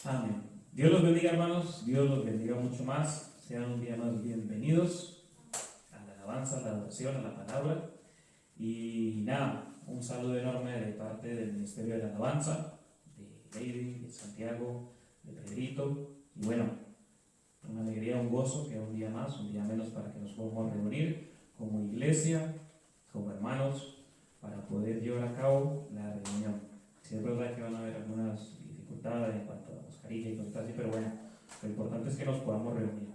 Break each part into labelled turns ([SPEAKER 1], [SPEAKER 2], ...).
[SPEAKER 1] Amén. Dios los bendiga, hermanos. Dios los bendiga mucho más. Sean un día más bienvenidos a la alabanza, a la adoración, a la palabra. Y nada, un saludo enorme de parte del Ministerio de la Alabanza, de Lady, de Santiago, de Pedrito. Y bueno, una alegría, un gozo que un día más, un día menos para que nos podamos reunir como iglesia, como hermanos, para poder llevar a cabo la reunión. Sí, es verdad que van a haber algunas dificultades en cuanto a mascarilla y cosas así, pero bueno, lo importante es que nos podamos reunir.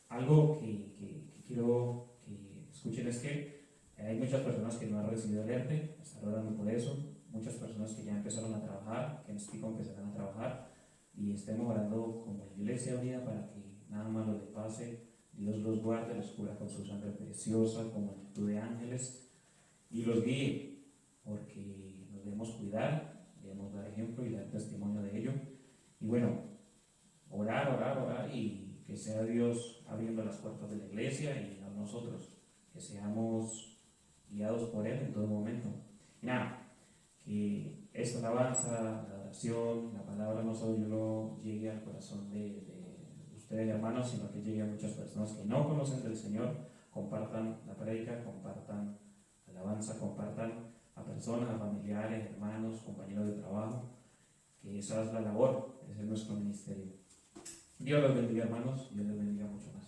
[SPEAKER 1] Algo que quiero que escuchen es que hay muchas personas que no han recibido el ERTE, están orando por eso, muchas personas que ya empezaron a trabajar, que nos dijo que empezarán a trabajar, y estemos orando como Iglesia Unida para que nada malo les pase. Dios los guarde, los cubra con su sangre preciosa, con multitud de ángeles, y los guíe, porque nos debemos cuidar, debemos dar ejemplo y dar testimonio de ello. Y bueno, orar, y que sea Dios abriendo las puertas de la iglesia y no nosotros, que seamos guiados por Él en todo momento. Y nada, que esta alabanza, la oración, la palabra no solo llegue al corazón de ustedes, hermanos, sino que llegue a muchas personas que no conocen del Señor. Compartan la prédica, compartan la alabanza, compartan a personas, a familiares, hermanos, compañeros de trabajo, que esa es la labor, ese es nuestro ministerio. Dios los bendiga, hermanos, Dios les bendiga mucho más.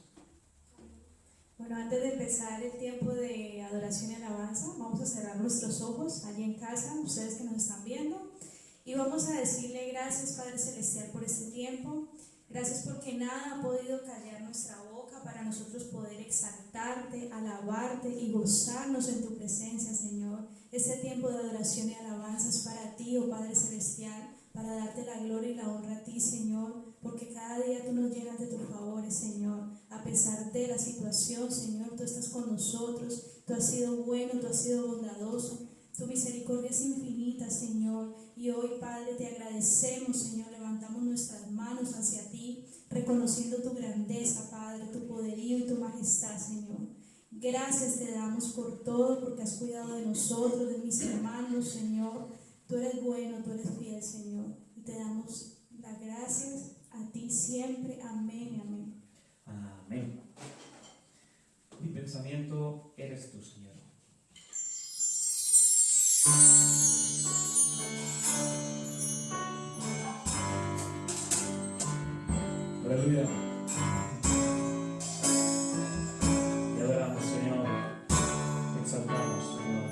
[SPEAKER 2] Bueno, antes de empezar el tiempo de adoración y alabanza, vamos a cerrar nuestros ojos allí en casa, ustedes que nos están viendo, y vamos a decirle gracias, Padre Celestial, por este tiempo. Gracias porque nada ha podido callar nuestra boca para nosotros poder exaltarte, alabarte y gozarnos en tu presencia, Señor. Este tiempo de adoración y alabanza es para ti, oh Padre Celestial, para darte la gloria y la honra a ti, Señor, porque cada día tú nos llenas de tus favores, Señor. A pesar de la situación, Señor, tú estás con nosotros, tú has sido bueno, tú has sido bondadoso, tu misericordia es infinita, Señor. Y hoy, Padre, te agradecemos, Señor, levantamos nuestras manos hacia ti, reconociendo tu grandeza, Padre, tu poderío y tu majestad, Señor. Gracias te damos por todo, porque has cuidado de nosotros, de mis hermanos, Señor. Tú eres bueno, tú eres fiel, Señor. Y te damos las gracias a ti siempre. Amén y amén.
[SPEAKER 1] Amén. Mi pensamiento eres tú, Señor. Aleluya. Te adoramos, Señor. Te exaltamos, Señor.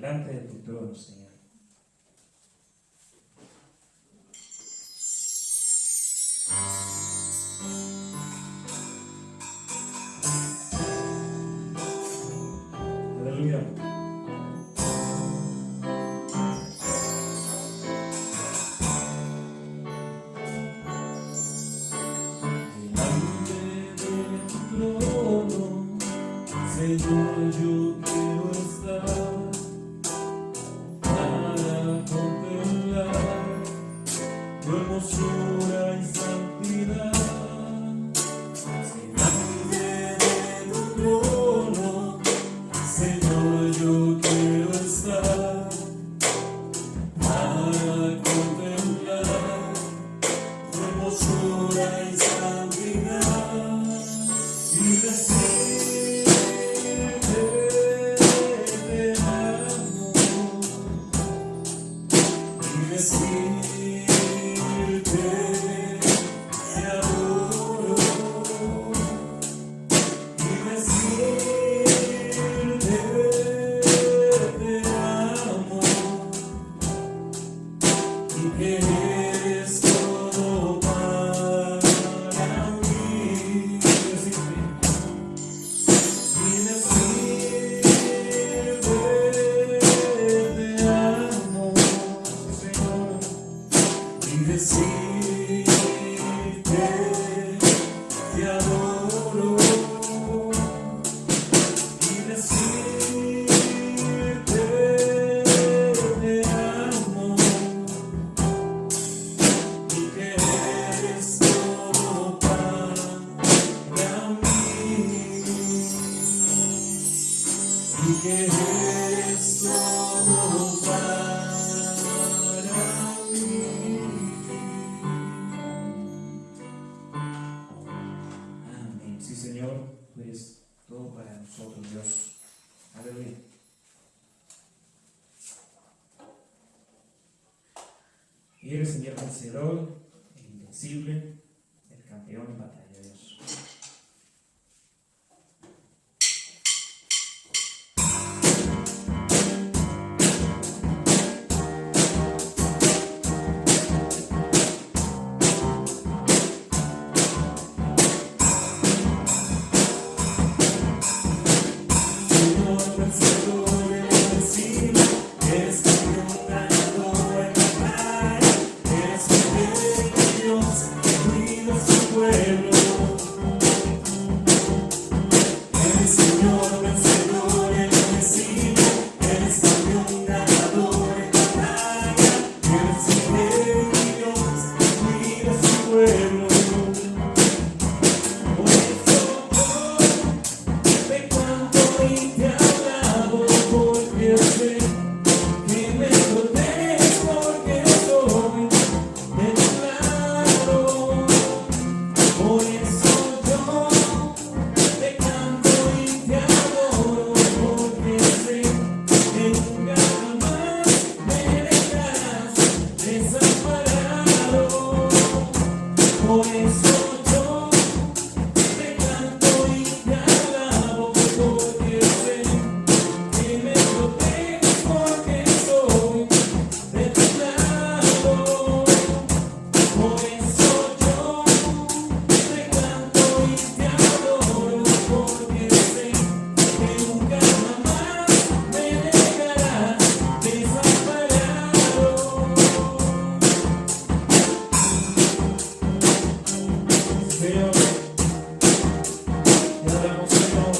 [SPEAKER 1] delante de tu trono, Señor. Aleluya.
[SPEAKER 3] Señor, yo quiero estar para contemplar tu hermosura y santidad. Delante de tu trono, Señor, yo quiero estar para contemplar tu hermosura y santidad y decir te amo y decirte te adoro y decirte te amo y que eres todo para mí y decirte te amo, Señor, y decirte te adoro y decirte te amo y que eres todo para mí y que eres todo para mí.
[SPEAKER 1] Amén. Sí, Señor, tú eres todo para nosotros, Dios. Aleluya. Y eres, Señor, vencedor, el invencible, el campeón en batalla, Dios.
[SPEAKER 3] Señor, vencedor, invencible, eres campeón ganador en la batalla, eres el rey de Dios que cuida a su pueblo. Eres Señor, vencedor, invencible, eres campeón ganador en la batalla, eres el rey de Dios que cuida a su pueblo. Por eso yo te canto y te alabo, porque sé que me proteges, porque estoy de tu lado. Por eso yo te canto y te adoro, porque sé que nunca jamás me dejarás desamparado. Por eso yo te canto y te alabo, porque sé que me proteges, porque estoy de tu lado. Por eso yo te canto y te adoro, porque sé que nunca jamás me dejarás desamparado. Señor, te adoramos, Señor.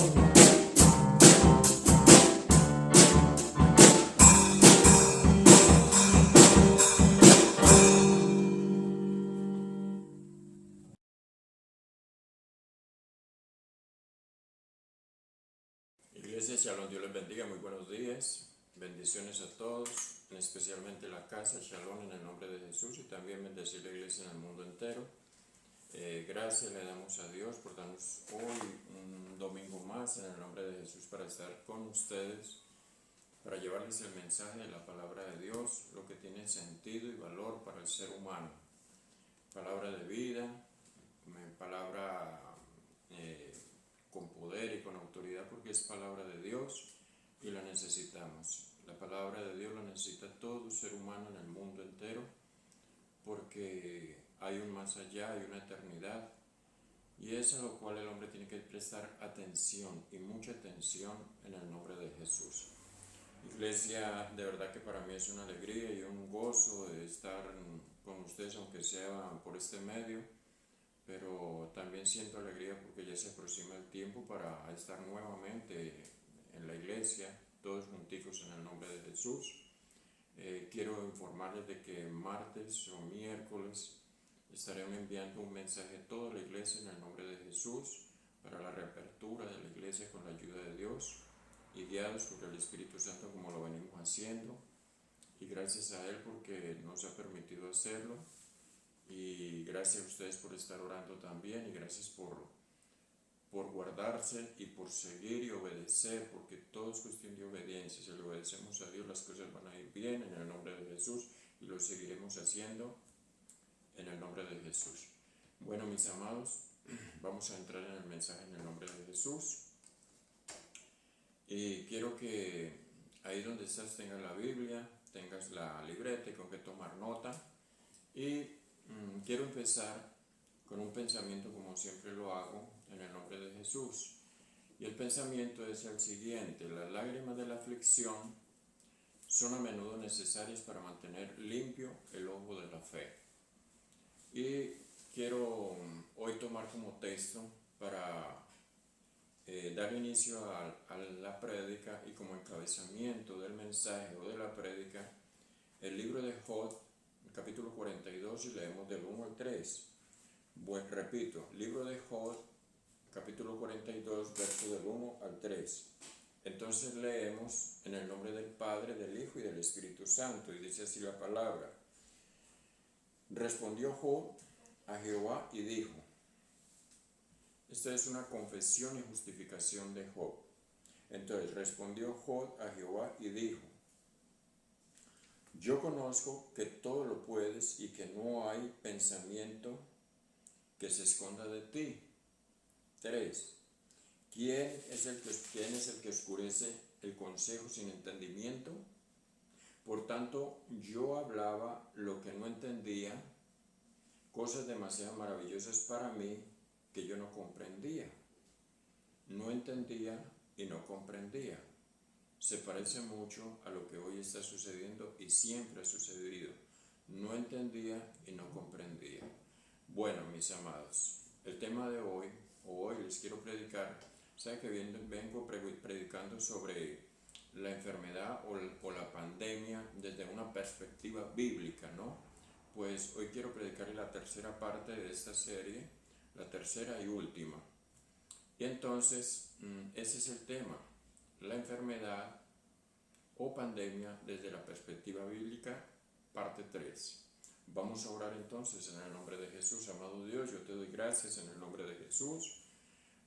[SPEAKER 4] Iglesia Shalom, Dios les bendiga, muy buenos días, bendiciones a todos, especialmente la casa Shalom en el nombre de Jesús y también bendecir la iglesia en el mundo entero. Gracias le damos a Dios por darnos hoy un domingo más en el nombre de Jesús para estar con ustedes, para llevarles el mensaje de la palabra de Dios, lo que tiene sentido y valor para el ser humano. Palabra de vida, palabra con poder y con autoridad porque es palabra de Dios y la necesitamos. La palabra de Dios la necesita todo ser humano en el mundo entero, porque hay un más allá, hay una eternidad, y es a lo cual el hombre tiene que prestar atención, y mucha atención, en el nombre de Jesús. Iglesia, de verdad que para mí es una alegría y un gozo de estar con ustedes, aunque sea por este medio, pero también siento alegría porque ya se aproxima el tiempo para estar nuevamente en la iglesia, todos junticos en el nombre de Jesús. Quiero informarles de que martes o miércoles estaremos enviando un mensaje a toda la iglesia en el nombre de Jesús para la reapertura de la iglesia con la ayuda de Dios y guiados por el Espíritu Santo como lo venimos haciendo, y gracias a Él porque nos ha permitido hacerlo, y gracias a ustedes por estar orando también, y gracias por guardarse y por seguir y obedecer, porque todo es cuestión de obediencia. Si le obedecemos a Dios, las cosas van a ir bien en el nombre de Jesús, y lo seguiremos haciendo en el nombre de Jesús. Bueno, mis amados, vamos a entrar en el mensaje en el nombre de Jesús. Y quiero que ahí donde estás tengas la Biblia, tengas la libreta con que tomar nota. Y quiero empezar con un pensamiento como siempre lo hago en el nombre de Jesús. Y el pensamiento es el siguiente: las lágrimas de la aflicción son a menudo necesarias para mantener limpio el ojo de la fe. Y quiero hoy tomar como texto para dar inicio a la prédica y como encabezamiento del mensaje o de la prédica el libro de Job, capítulo 42, y leemos del 1 al 3. Bueno, repito, libro de Job, capítulo 42, verso del 1 al 3. Entonces leemos en el nombre del Padre, del Hijo y del Espíritu Santo, y dice así la palabra. Respondió Job a Jehová y dijo. Esta es una confesión y justificación de Job. Entonces respondió Job a Jehová y dijo: yo conozco que todo lo puedes y que no hay pensamiento que se esconda de ti. 3. ¿Quién es el que oscurece el consejo sin entendimiento? Por tanto, yo hablaba lo que no entendía, cosas demasiado maravillosas para mí que yo no comprendía. No entendía y no comprendía. Se parece mucho a lo que hoy está sucediendo y siempre ha sucedido. No entendía y no comprendía. Bueno, mis amados, el tema de hoy les quiero predicar. Saben que vengo predicando sobre la enfermedad o la pandemia desde una perspectiva bíblica, ¿no? Pues hoy quiero predicar la tercera parte de esta serie, la tercera y última. Y entonces, ese es el tema, la enfermedad o pandemia desde la perspectiva bíblica, parte 3. Vamos a orar entonces en el nombre de Jesús. Amado Dios, yo te doy gracias en el nombre de Jesús.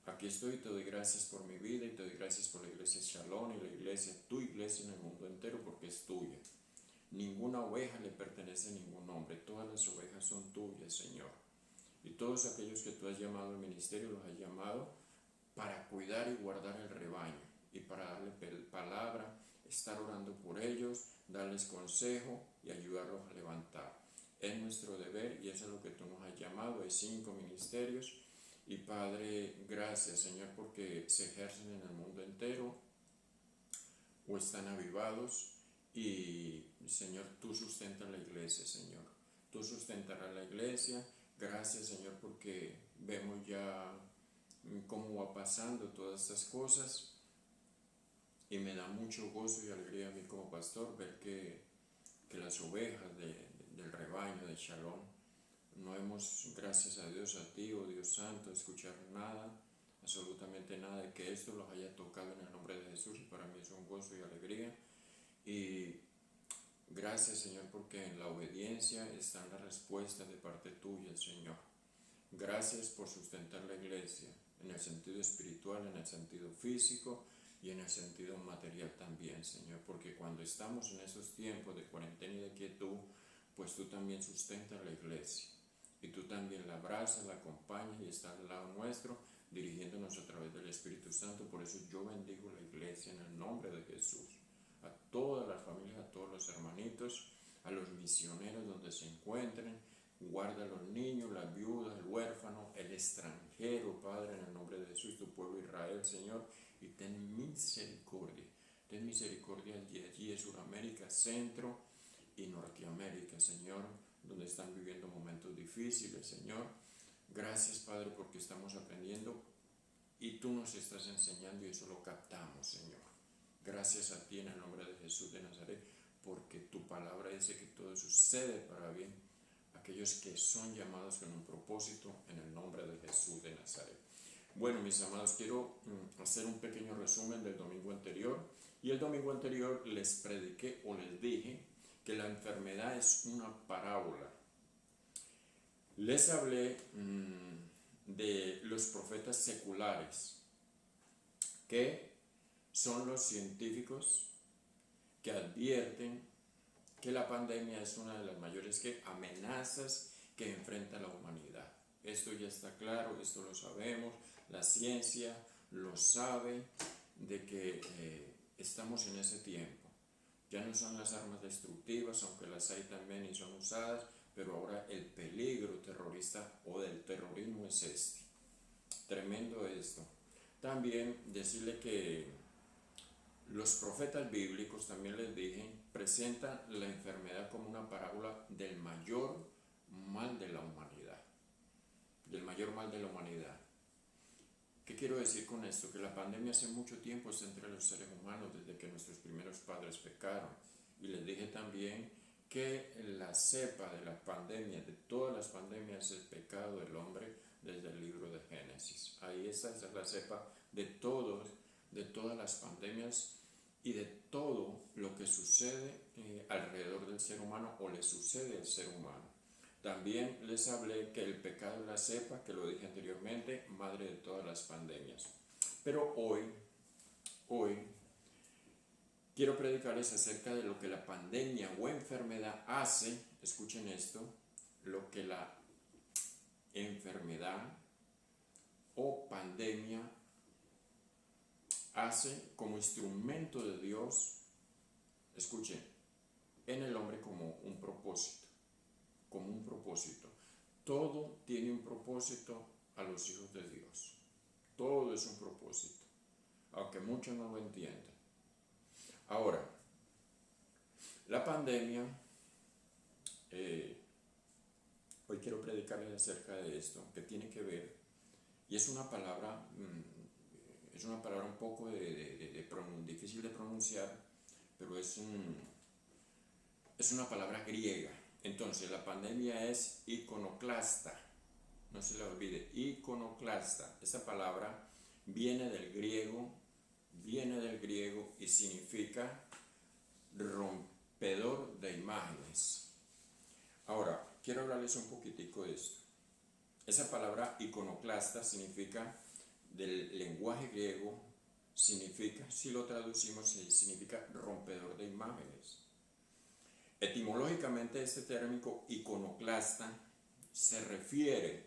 [SPEAKER 4] Aquí estoy, te doy gracias por mi vida y te doy gracias por la iglesia Shalom y la iglesia, tu iglesia en el mundo entero, porque es tuya. Ninguna oveja le pertenece a ningún hombre, todas las ovejas son tuyas, Señor. Y todos aquellos que tú has llamado al ministerio, los has llamado para cuidar y guardar el rebaño y para darle palabra, estar orando por ellos, darles consejo y ayudarlos a levantar. Es nuestro deber y eso es lo que tú nos has llamado. Hay 5 ministerios y Padre, gracias Señor porque se ejercen en el mundo entero o están avivados y Señor, tú sustentas la iglesia, Señor. Tú sustentarás la iglesia. Gracias Señor porque vemos ya cómo va pasando todas estas cosas y me da mucho gozo y alegría a mí como pastor ver que las ovejas del rebaño de Shalom no hemos, gracias a Dios, a ti, oh Dios Santo, escuchar nada, absolutamente nada, de que esto los haya tocado en el nombre de Jesús, y para mí es un gozo y alegría. Y gracias, Señor, porque en la obediencia están las respuestas de parte tuya, Señor. Gracias por sustentar la iglesia, en el sentido espiritual, en el sentido físico y en el sentido material también, Señor, porque cuando estamos en esos tiempos de cuarentena y de quietud, pues tú también sustentas la iglesia. Y tú también la abrazas, la acompañas y estás al lado nuestro, dirigiéndonos a través del Espíritu Santo. Por eso yo bendigo la iglesia en el nombre de Jesús. A todas las familias, a todos los hermanitos, a los misioneros donde se encuentren. Guarda a los niños, las viudas, el huérfano, el extranjero, Padre, en el nombre de Jesús, tu pueblo Israel, Señor, y ten misericordia. Ten misericordia de allí, de Sudamérica, Centro y Norteamérica, Señor, donde están viviendo momentos difíciles, Señor. Gracias, Padre, porque estamos aprendiendo y tú nos estás enseñando y eso lo captamos, Señor. Gracias a ti en el nombre de Jesús de Nazaret, porque tu palabra dice que todo sucede para bien aquellos que son llamados con un propósito en el nombre de Jesús de Nazaret. Bueno, mis amados, quiero hacer un pequeño resumen del domingo anterior. Y el domingo anterior les prediqué o les dije que la enfermedad es una parábola. Les hablé de los profetas seculares, que son los científicos que advierten que la pandemia es una de las mayores amenazas que enfrenta la humanidad. Esto ya está claro, esto lo sabemos, la ciencia lo sabe, de que estamos en ese tiempo. Ya no son las armas destructivas, aunque las hay también y son usadas, pero ahora el peligro terrorista o del terrorismo es este. Tremendo esto. También decirle que los profetas bíblicos, también les dije, presentan la enfermedad como una parábola del mayor mal de la humanidad. Del mayor mal de la humanidad. ¿Qué quiero decir con esto? Que la pandemia hace mucho tiempo está entre los seres humanos, desde que nuestros primeros padres pecaron. Y les dije también que la cepa de la pandemia, de todas las pandemias, es el pecado del hombre desde el libro de Génesis. Ahí está, esa es la cepa de todas las pandemias y de todo lo que sucede alrededor del ser humano o le sucede al ser humano. También les hablé que el pecado es la cepa, que lo dije anteriormente, madre de todas las pandemias. Pero hoy quiero predicarles acerca de lo que la pandemia o enfermedad hace. Escuchen esto, lo que la enfermedad o pandemia hace como instrumento de Dios, escuchen, en el hombre como un propósito. Como un propósito. Todo tiene un propósito a los hijos de Dios. Todo es un propósito, aunque muchos no lo entiendan. Ahora, la pandemia, hoy quiero predicarles acerca de esto, que tiene que ver, y es una palabra un poco difícil de pronunciar, pero es una palabra griega. Entonces, la pandemia es iconoclasta, no se la olvide, iconoclasta. Esa palabra viene del griego y significa rompedor de imágenes. Ahora, quiero hablarles un poquitico de esto. Esa palabra iconoclasta significa, del lenguaje griego, significa, si lo traducimos, significa rompedor de imágenes. Etimológicamente, este término iconoclasta se refiere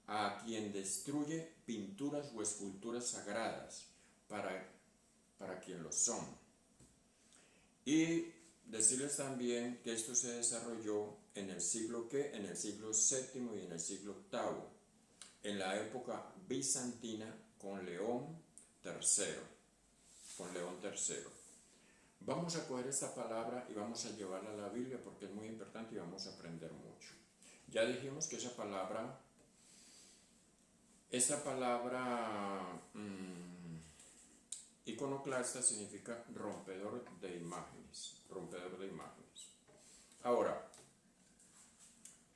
[SPEAKER 4] a quien destruye pinturas o esculturas sagradas para quien lo son. Y decirles también que esto se desarrolló en el siglo en el siglo VII y en el siglo VIII, en la época bizantina con León III. Vamos a coger esta palabra y vamos a llevarla a la Biblia porque es muy importante y vamos a aprender mucho. Ya dijimos que esa palabra iconoclasta significa rompedor de imágenes. Ahora,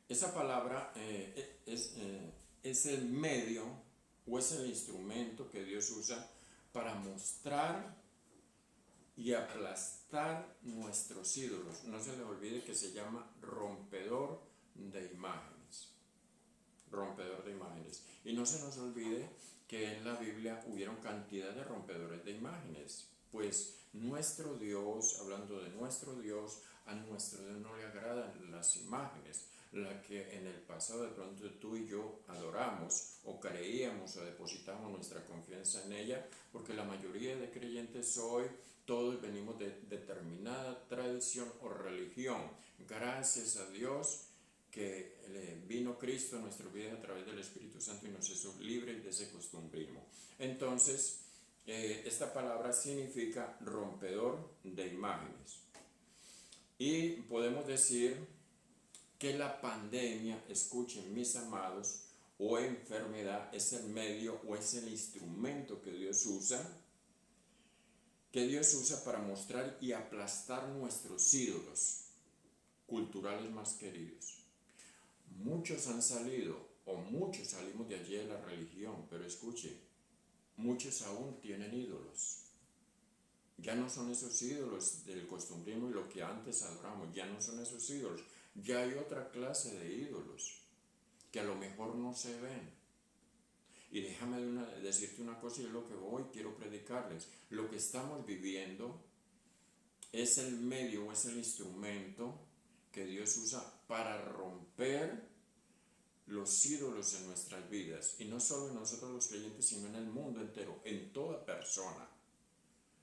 [SPEAKER 4] esa palabra es el medio o es el instrumento que Dios usa para mostrar y aplastar nuestros ídolos. No se les olvide que se llama rompedor de imágenes. Y no se nos olvide que en la Biblia hubieron cantidad de rompedores de imágenes. Pues nuestro Dios, hablando de nuestro Dios, a nuestro Dios no le agradan las imágenes. la que en el pasado de pronto tú y yo adoramos o creíamos o depositamos nuestra confianza en ella, porque la mayoría de creyentes hoy, todos venimos de determinada tradición o religión. Gracias a Dios que vino Cristo a nuestra vida a través del Espíritu Santo y nos hizo libres de ese costumbrismo. Entonces, esta palabra significa rompedor de imágenes. Y podemos decir que la pandemia, escuchen mis amados, o enfermedad es el medio o es el instrumento que Dios usa para mostrar y aplastar nuestros ídolos culturales más queridos. Muchos han salido, o muchos salimos de allí de la religión, pero escuche, muchos aún tienen ídolos. Ya no son esos ídolos del costumbrismo y lo que antes adoramos, ya no son esos ídolos. Ya hay otra clase de ídolos que a lo mejor no se ven. Y déjame decirte una cosa, y es lo que hoy quiero predicarles. Lo que estamos viviendo es el medio, es el instrumento que Dios usa para romper los ídolos en nuestras vidas. Y no solo en nosotros los creyentes, sino en el mundo entero, en toda persona.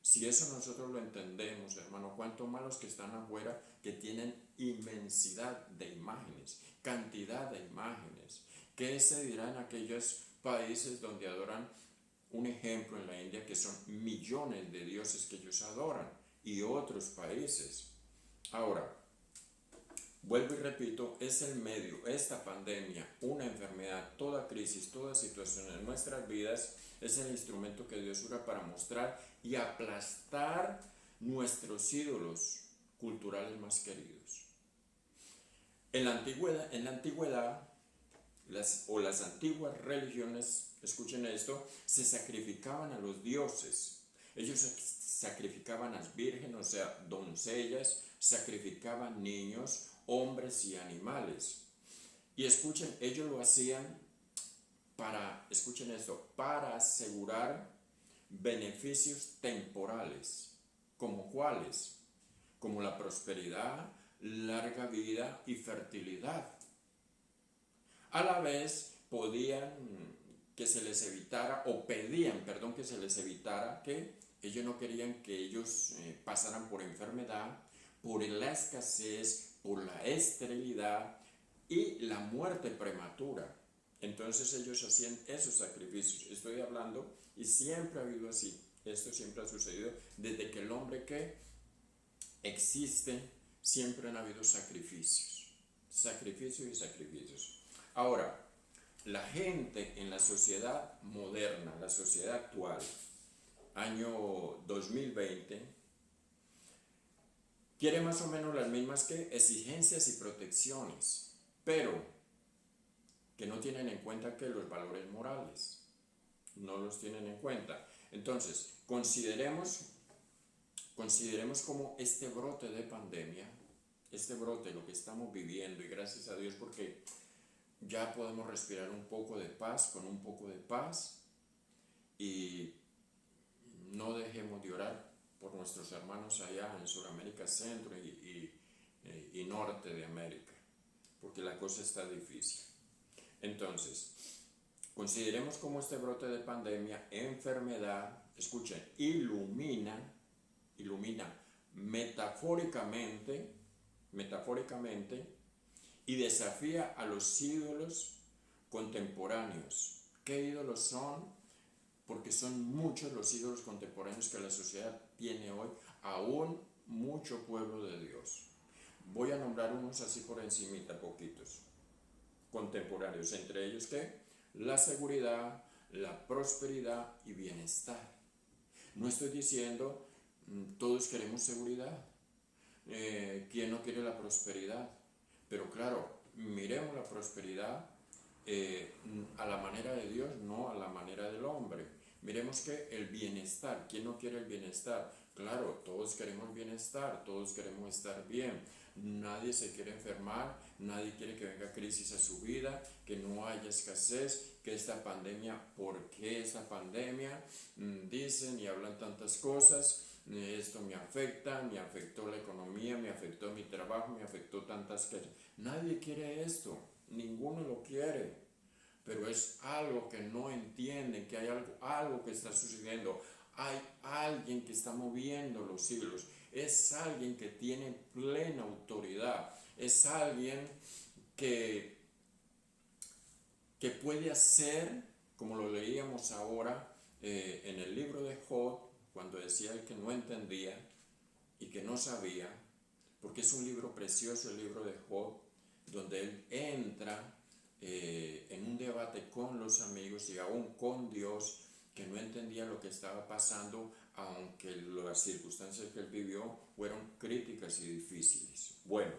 [SPEAKER 4] Si eso nosotros lo entendemos, hermano, cuánto más los que están afuera, que tienen inmensidad de imágenes, cantidad de imágenes. ¿Qué se dirá en aquellos países donde adoran, un ejemplo en la India, que son millones de dioses que ellos adoran, y otros países? Ahora, vuelvo y repito, es el medio, esta pandemia, una enfermedad, toda crisis, toda situación en nuestras vidas, es el instrumento que Dios usa para mostrar y aplastar nuestros ídolos culturales más queridos. En la antigüedad las antiguas religiones, escuchen esto, se sacrificaban a los dioses. Ellos sacrificaban a las vírgenes, o sea, doncellas, sacrificaban niños, hombres y animales. Y escuchen, ellos lo hacían escuchen esto, para asegurar beneficios temporales. ¿Como cuáles? Como la prosperidad, larga vida y fertilidad. A la vez podían que se les evitara, o pedían, perdón, que se les evitara, que ellos no querían que ellos pasaran por enfermedad, por la escasez, por la esterilidad y la muerte prematura. Entonces ellos hacían esos sacrificios. Estoy hablando, y siempre ha habido así. Esto siempre ha sucedido desde que el hombre que existe, siempre han habido sacrificios. Sacrificios y sacrificios. Ahora, la gente en la sociedad moderna, la sociedad actual, año 2020, quiere más o menos las mismas que exigencias y protecciones, pero que no tienen en cuenta que los valores morales, no los tienen en cuenta. Entonces, consideremos como este brote de pandemia, este brote, lo que estamos viviendo, y gracias a Dios porque ya podemos respirar un poco de paz, con un poco de paz, y no dejemos de orar por nuestros hermanos allá en Sudamérica, Centro y Norte de América, porque la cosa está difícil. Entonces, consideremos cómo este brote de pandemia, enfermedad, escuchen, ilumina metafóricamente y desafía a los ídolos contemporáneos. ¿Qué ídolos son? Porque son muchos los ídolos contemporáneos que la sociedad tiene hoy, aún mucho pueblo de Dios. Voy a nombrar unos así por encimita, poquitos, contemporáneos, entre ellos ¿qué? La seguridad, la prosperidad y bienestar. No estoy diciendo todos queremos seguridad, ¿quién no quiere la prosperidad? Pero claro, miremos la prosperidad a la manera de Dios, no a la manera del hombre. Miremos que el bienestar, ¿quién no quiere el bienestar? Claro, todos queremos bienestar, todos queremos estar bien. Nadie se quiere enfermar, nadie quiere que venga crisis a su vida, que no haya escasez, que esta pandemia, ¿por qué esta pandemia? Dicen y hablan tantas cosas, esto me afecta, me afectó la economía, me afectó mi trabajo, me afectó tantas cosas. Nadie quiere esto, ninguno lo quiere, pero es algo que no entienden, que hay algo que está sucediendo. Hay alguien que está moviendo los siglos, es alguien que tiene plena autoridad, es alguien que puede hacer, como lo leíamos ahora en el libro de Job, cuando decía el que no entendía y que no sabía, porque es un libro precioso el libro de Job, donde él entra en un debate con los amigos y aún con Dios, que no entendía lo que estaba pasando, aunque las circunstancias que él vivió fueron críticas y difíciles. Bueno,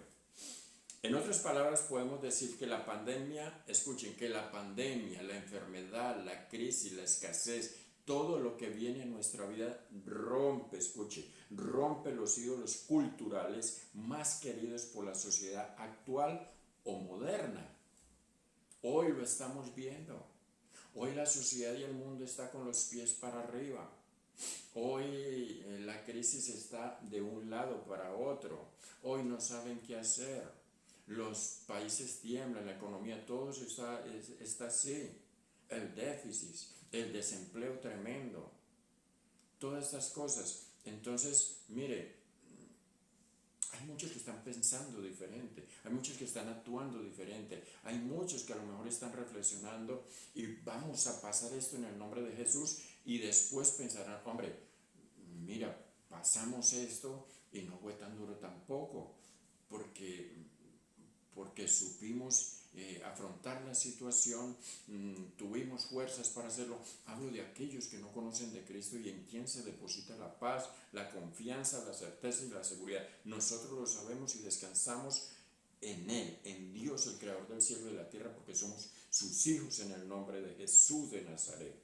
[SPEAKER 4] en otras palabras podemos decir que la pandemia, escuchen, que la pandemia, la enfermedad, la crisis, la escasez, todo lo que viene en nuestra vida rompe, escuchen, rompe los ídolos culturales más queridos por la sociedad actual o moderna. Hoy lo estamos viendo. Hoy la sociedad y el mundo está con los pies para arriba. Hoy la crisis está de un lado para otro. Hoy no saben qué hacer. Los países tiemblan, la economía, todo está así. El déficit, el desempleo tremendo. Todas estas cosas. Entonces, mire, hay muchos que están pensando diferente, hay muchos que están actuando diferente, hay muchos que a lo mejor están reflexionando y vamos a pasar esto en el nombre de Jesús y después pensarán, hombre, mira, pasamos esto y no fue tan duro tampoco, porque supimos afrontar la situación, tuvimos fuerzas para hacerlo. Hablo de aquellos que no conocen de Cristo y en quien se deposita la paz, la confianza, la certeza y la seguridad. Nosotros lo sabemos y descansamos en Él, en Dios, el Creador del cielo y de la tierra, porque somos sus hijos en el nombre de Jesús de Nazaret.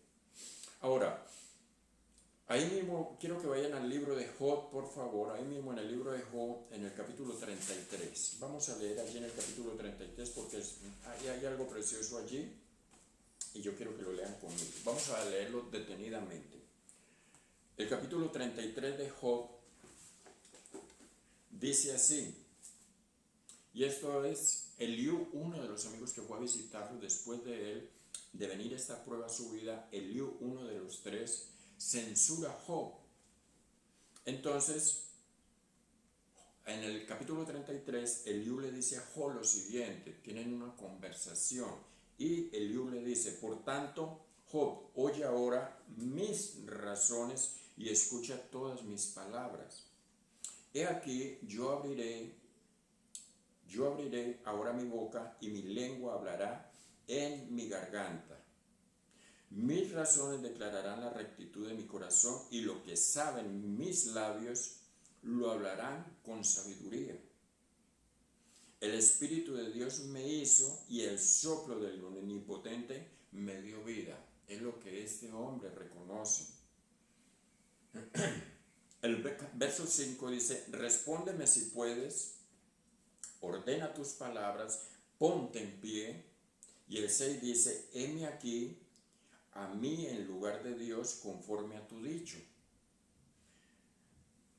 [SPEAKER 4] Ahora, ahí mismo quiero que vayan al libro de Job, por favor, ahí mismo en el libro de Job, en el capítulo 33. Vamos a leer allí en el capítulo 33 porque hay algo precioso allí y yo quiero que lo lean conmigo. Vamos a leerlo detenidamente. El capítulo 33 de Job dice así, y esto es Eliú, uno de los amigos que fue a visitarlo después de él, de venir esta prueba a su vida. Eliú, uno de los tres, censura a Job. Entonces, en el capítulo 33, Eliú le dice a Job lo siguiente, tienen una conversación, y Eliú le dice, por tanto, Job, oye ahora mis razones y escucha todas mis palabras. He aquí, yo abriré ahora mi boca y mi lengua hablará en mi garganta. Mis razones declararán la rectitud de mi corazón y lo que saben mis labios lo hablarán con sabiduría. El Espíritu de Dios me hizo y el soplo del Omnipotente me dio vida. Es lo que este hombre reconoce. El verso 5 dice, respóndeme si puedes, ordena tus palabras, ponte en pie. Y el 6 dice, heme aquí a mí en lugar de Dios conforme a tu dicho.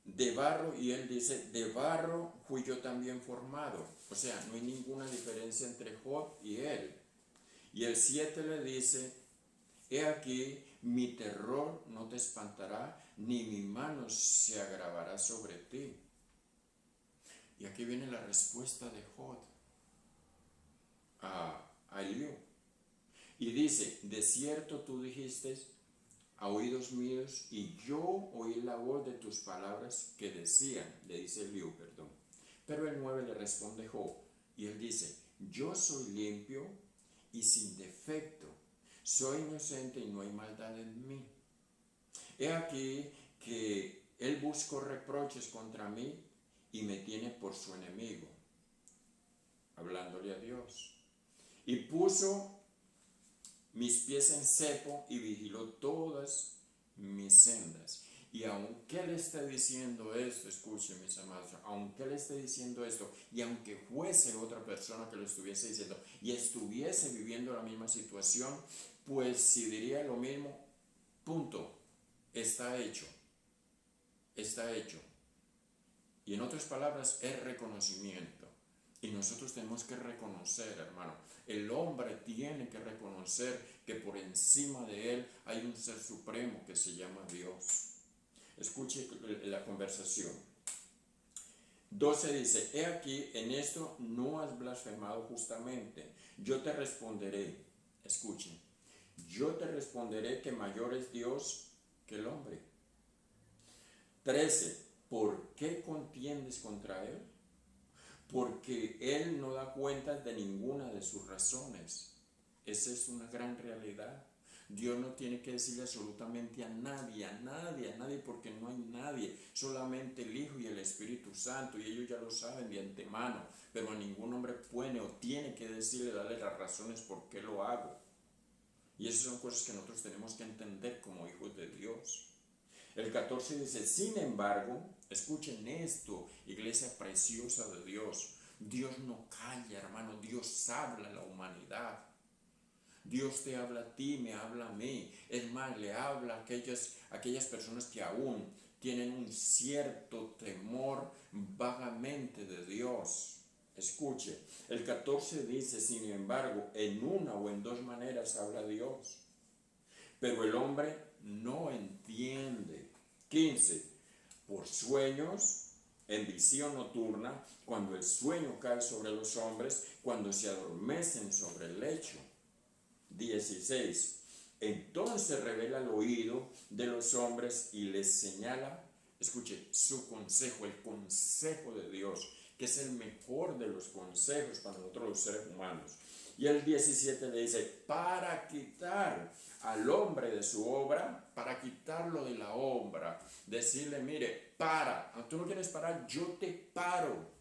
[SPEAKER 4] De barro, y él dice, de barro fui yo también formado. O sea, no hay ninguna diferencia entre Job y él. Y el 7 le dice, he aquí, mi terror no te espantará, ni mi mano se agravará sobre ti. Y aquí viene la respuesta de Job a Eliú. Y dice, de cierto tú dijiste a oídos míos, y yo oí la voz de tus palabras que decían, le dice Eliú, perdón. Pero el 9 le responde Job, y él dice, yo soy limpio y sin defecto, soy inocente y no hay maldad en mí. He aquí que él buscó reproches contra mí y me tiene por su enemigo, hablándole a Dios. Y puso mis pies en cepo y vigiló todas mis sendas. Y aunque él esté diciendo esto, escuchen mis amados, aunque él esté diciendo esto, y aunque fuese otra persona que lo estuviese diciendo, y estuviese viviendo la misma situación, pues si diría lo mismo, punto, está hecho. está hecho. Y en otras palabras, es reconocimiento. Y nosotros tenemos que reconocer, hermano. El hombre tiene que reconocer que por encima de él hay un ser supremo que se llama Dios. Escuche la conversación. 12 dice, he aquí, en esto no has blasfemado justamente. Yo te responderé, escuche, yo te responderé que mayor es Dios que el hombre. 13, ¿por qué contiendes contra él? Porque él no da cuenta de ninguna de sus razones. Esa es una gran realidad. Dios no tiene que decirle absolutamente a nadie, porque no hay nadie, solamente el Hijo y el Espíritu Santo, y ellos ya lo saben de antemano, pero a ningún hombre puede o tiene que decirle, darle las razones por qué lo hago. Y esas son cosas que nosotros tenemos que entender como hijos de Dios. El 14 dice, sin embargo, escuchen esto, iglesia preciosa de Dios, Dios no calla, hermano, Dios habla a la humanidad. Dios te habla a ti, me habla a mí. Es más, le habla a aquellas personas que aún tienen un cierto temor vagamente de Dios. Escuche, el 14 dice, sin embargo, en una o en dos maneras habla Dios. Pero el hombre no entiende. 15, por sueños, en visión nocturna, cuando el sueño cae sobre los hombres, cuando se adormecen sobre el lecho. 16, entonces revela el oído de los hombres y les señala, escuche, su consejo, el consejo de Dios, que es el mejor de los consejos para nosotros los seres humanos. Y el 17 le dice, para quitar al hombre de su obra, para quitarlo de la obra, decirle, mire, para, tú no quieres parar, yo te paro.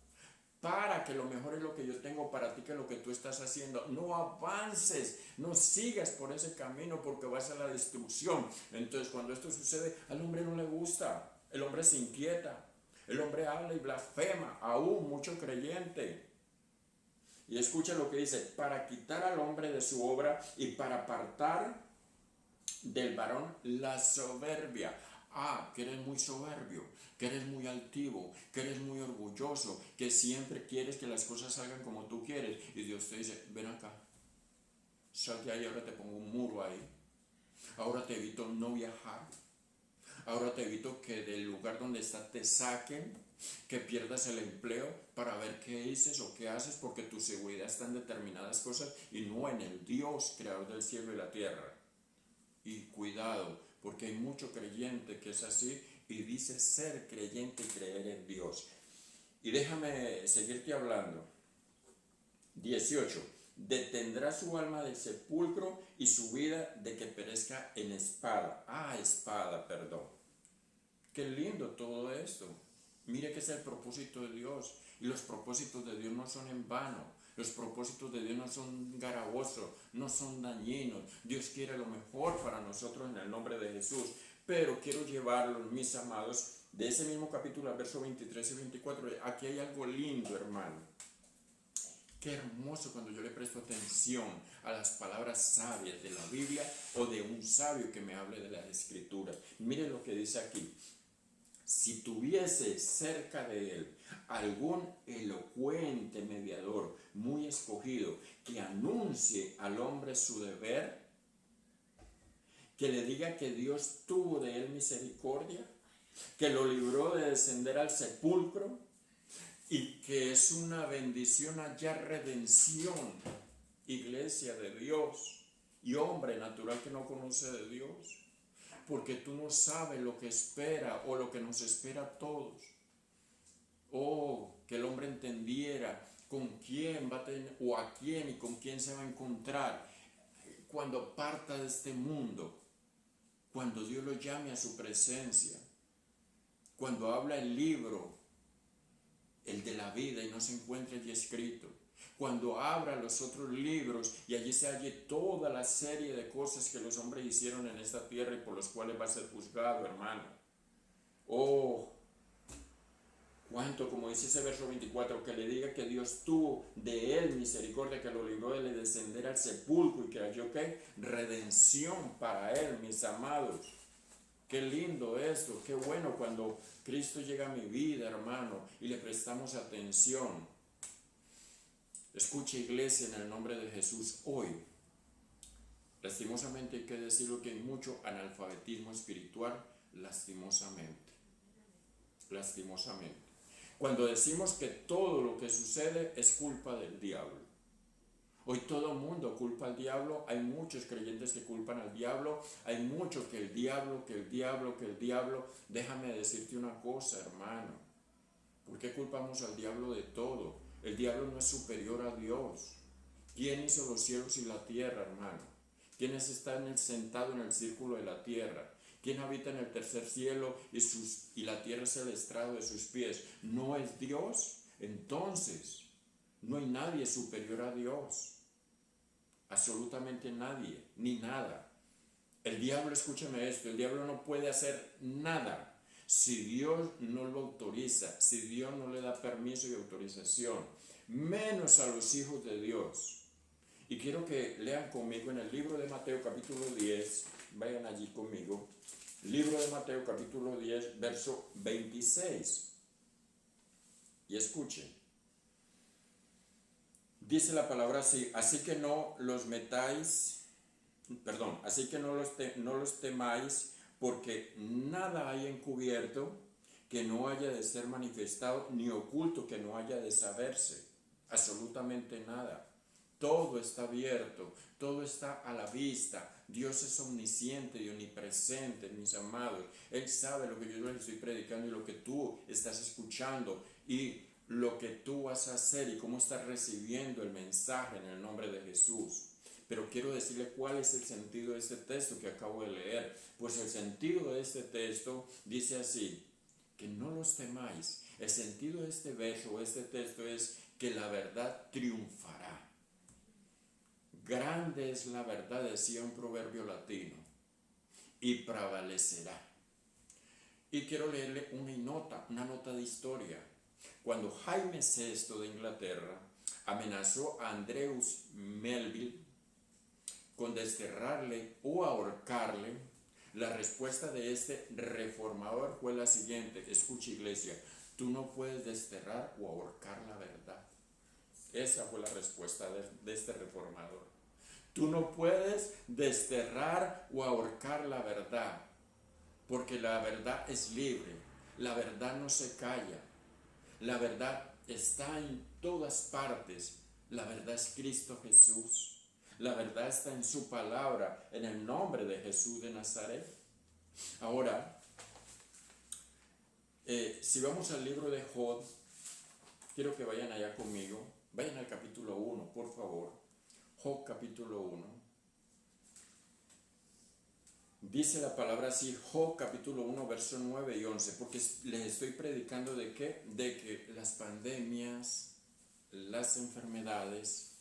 [SPEAKER 4] Para, que lo mejor es lo que yo tengo para ti que lo que tú estás haciendo. No avances, no sigas por ese camino porque vas a la destrucción. Entonces cuando esto sucede, al hombre no le gusta, el hombre se inquieta, el hombre habla y blasfema, aún mucho creyente. Y escucha lo que dice, para quitar al hombre de su obra y para apartar del varón la soberbia. Ah, que eres muy soberbio, que eres muy altivo, que eres muy orgulloso, que siempre quieres que las cosas salgan como tú quieres. Y Dios te dice, ven acá, sal de ahí, ahora te pongo un muro ahí. Ahora te evito no viajar. Ahora te evito que del lugar donde estás te saquen, que pierdas el empleo para ver qué dices o qué haces, porque tu seguridad está en determinadas cosas y no en el Dios, creador del cielo y la tierra. Y cuidado, porque hay mucho creyente que es así y dice ser creyente y creer en Dios. Y déjame seguirte hablando. 18. Detendrá su alma del sepulcro y su vida de que perezca en espada. Ah, espada, perdón. Qué lindo todo esto. Mire que es el propósito de Dios. Y los propósitos de Dios no son en vano. Los propósitos de Dios no son garabosos, no son dañinos. Dios quiere lo mejor para nosotros en el nombre de Jesús. Pero quiero llevarlos, mis amados, de ese mismo capítulo al verso 23 y 24. Aquí hay algo lindo, hermano. Qué hermoso cuando yo le presto atención a las palabras sabias de la Biblia o de un sabio que me hable de las Escrituras. Mire lo que dice aquí. Si tuviese cerca de él algún elocuente mediador muy escogido que anuncie al hombre su deber, que le diga que Dios tuvo de él misericordia, que lo libró de descender al sepulcro y que es una bendición hallar redención, iglesia de Dios y hombre natural que no conoce de Dios. Porque tú no sabes lo que espera o lo que nos espera a todos. Oh, que el hombre entendiera con quién va a tener, o a quién y con quién se va a encontrar cuando parta de este mundo, cuando Dios lo llame a su presencia, cuando habla el libro, el de la vida, y no se encuentre allí escrito. Cuando abra los otros libros y allí se halle toda la serie de cosas que los hombres hicieron en esta tierra y por los cuales va a ser juzgado, hermano. Oh, cuánto, como dice ese verso 24, que le diga que Dios tuvo de él misericordia, que lo libró de descender al sepulcro y que halló que redención para él, mis amados. Qué lindo esto, qué bueno cuando Cristo llega a mi vida, hermano, y le prestamos atención. Escucha, iglesia, en el nombre de Jesús, hoy, lastimosamente hay que decirlo, que hay mucho analfabetismo espiritual, lastimosamente. Cuando decimos que todo lo que sucede es culpa del diablo. Hoy todo el mundo culpa al diablo, hay muchos creyentes que culpan al diablo, hay muchos que el diablo. Déjame decirte una cosa, hermano. ¿Por qué culpamos al diablo de todo? El diablo no es superior a Dios. ¿Quién hizo los cielos y la tierra, hermano? ¿Quién está sentado en el círculo de la tierra? ¿Quién habita en el tercer cielo y la tierra es el estrado de sus pies? ¿No es Dios? Entonces, no hay nadie superior a Dios. Absolutamente nadie, ni nada. El diablo, escúchame esto, el diablo no puede hacer nada si Dios no lo autoriza, si Dios no le da permiso y autorización, menos a los hijos de Dios. Y quiero que lean conmigo en el libro de Mateo capítulo 10, vayan allí conmigo, libro de Mateo capítulo 10, verso 26. Y escuchen. Dice la palabra así, así que no los temáis, porque nada hay encubierto que no haya de ser manifestado, ni oculto que no haya de saberse, absolutamente nada. Todo está abierto, todo está a la vista. Dios es omnisciente y omnipresente, mis amados. Él sabe lo que yo les estoy predicando y lo que tú estás escuchando y lo que tú vas a hacer y cómo estás recibiendo el mensaje en el nombre de Jesús. Pero quiero decirle cuál es el sentido de este texto que acabo de leer. Pues el sentido de este texto dice así, que no los temáis. El sentido de este verso, este texto es que la verdad triunfará. Grande es la verdad, decía un proverbio latino, y prevalecerá. Y quiero leerle una nota de historia. Cuando Jaime VI de Inglaterra amenazó a Andrews Melville con desterrarle o ahorcarle, la respuesta de este reformador fue la siguiente. Escucha, iglesia, tú no puedes desterrar o ahorcar la verdad. Esa fue la respuesta de este reformador. Tú no puedes desterrar o ahorcar la verdad, porque la verdad es libre, la verdad no se calla, la verdad está en todas partes, la verdad es Cristo Jesús, la verdad está en su palabra, en el nombre de Jesús de Nazaret. Ahora, si vamos al libro de Job, quiero que vayan allá conmigo, vayan al capítulo 1, por favor. Job capítulo 1. Dice la palabra así, Job capítulo 1, verso 9 y 11, porque les estoy predicando de qué, de que las pandemias, las enfermedades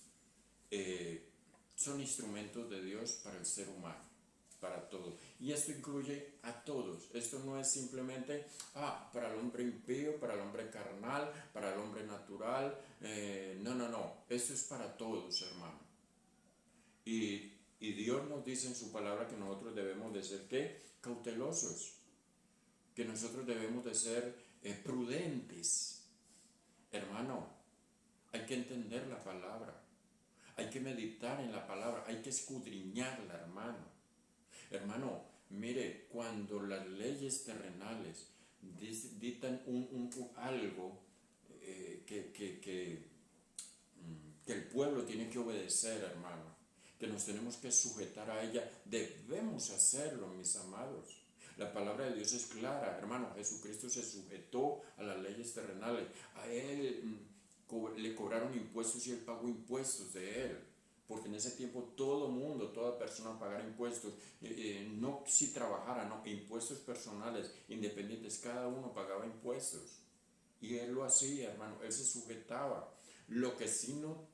[SPEAKER 4] son instrumentos de Dios para el ser humano, para todo. Y esto incluye a todos. Esto no es simplemente para el hombre impío, para el hombre carnal, para el hombre natural. No. Esto es para todos, hermano. Y Dios nos dice en su palabra que nosotros debemos de ser, ¿qué? Cautelosos. Que nosotros debemos de ser prudentes. Hermano, hay que entender la palabra. Hay que meditar en la palabra. Hay que escudriñarla, hermano. Hermano, mire, cuando las leyes terrenales dictan algo que el pueblo tiene que obedecer, hermano, que nos tenemos que sujetar a ella, debemos hacerlo, mis amados. La palabra de Dios es clara, hermano. Jesucristo se sujetó a las leyes terrenales. A él le cobraron impuestos y él pagó impuestos de él. Porque en ese tiempo todo mundo, toda persona pagara impuestos. No si trabajara, no, impuestos personales, independientes, cada uno pagaba impuestos. Y él lo hacía, hermano, él se sujetaba. Lo que sí no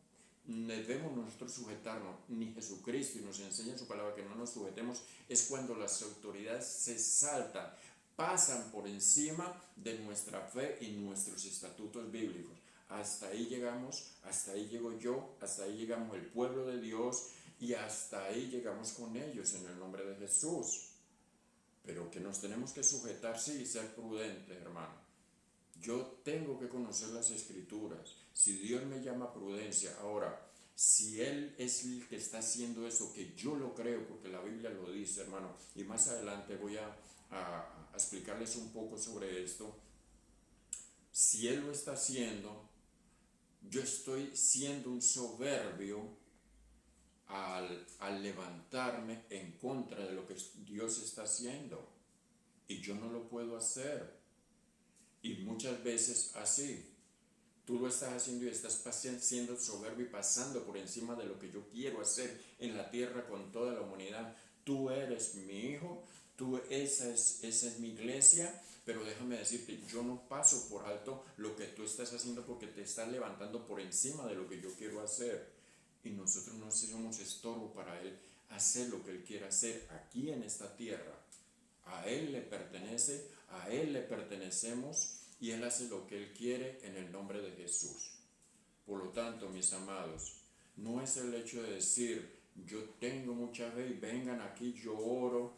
[SPEAKER 4] debemos nosotros sujetarnos, ni Jesucristo, y nos enseña en su palabra que no nos sujetemos, es cuando las autoridades se saltan, pasan por encima de nuestra fe y nuestros estatutos bíblicos. Hasta ahí llegamos, hasta ahí llego yo, hasta ahí llegamos el pueblo de Dios y hasta ahí llegamos con ellos en el nombre de Jesús. pero que nos tenemos que sujetar, sí, y ser prudentes, hermano. Yo tengo que conocer las Escrituras. Si Dios me llama a prudencia, ahora, si Él es el que está haciendo eso, que yo lo creo, porque la Biblia lo dice, hermano, y más adelante voy a explicarles un poco sobre esto. Si Él lo está haciendo, yo estoy siendo un soberbio al levantarme en contra de lo que Dios está haciendo. Y yo no lo puedo hacer. Y muchas veces así. Tú lo estás haciendo y estás siendo soberbio y pasando por encima de lo que yo quiero hacer en la tierra con toda la humanidad. Tú eres mi hijo, esa es mi iglesia, pero déjame decirte, yo no paso por alto lo que tú estás haciendo porque te estás levantando por encima de lo que yo quiero hacer. Y nosotros no somos estorbo para Él hacer lo que Él quiere hacer aquí en esta tierra. A Él le pertenece, a Él le pertenecemos y Él hace lo que Él quiere en el nombre de Jesús. Por lo tanto, mis amados, no es el hecho de decir, yo tengo mucha fe y vengan aquí, yo oro,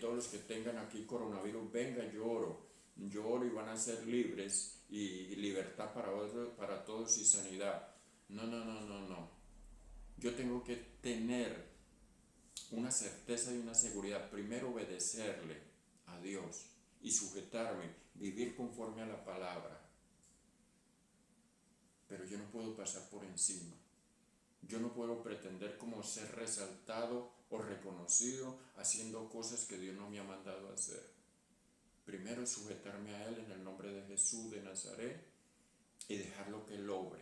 [SPEAKER 4] todos los que tengan aquí coronavirus, venga, yo oro y van a ser libres y libertad para todos y sanidad. No. Yo tengo que tener una certeza y una seguridad, primero obedecerle a Dios y sujetarme, vivir conforme a la palabra. Pero yo no puedo pasar por encima. Yo no puedo pretender como ser resaltado o reconocido haciendo cosas que Dios no me ha mandado a hacer. Primero sujetarme a Él en el nombre de Jesús de Nazaret y dejarlo que Él obre.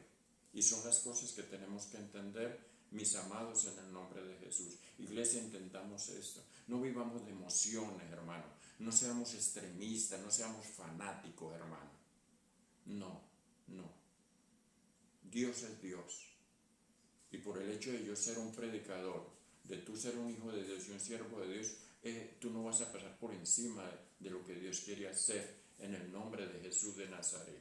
[SPEAKER 4] Y son las cosas que tenemos que entender, mis amados, en el nombre de Jesús. Iglesia, intentamos esto. No vivamos de emociones, hermano. No seamos extremistas, no seamos fanáticos, hermano. No. Dios es Dios. Y por el hecho de yo ser un predicador, de tú ser un hijo de Dios y un siervo de Dios, tú no vas a pasar por encima de lo que Dios quiere hacer en el nombre de Jesús de Nazaret.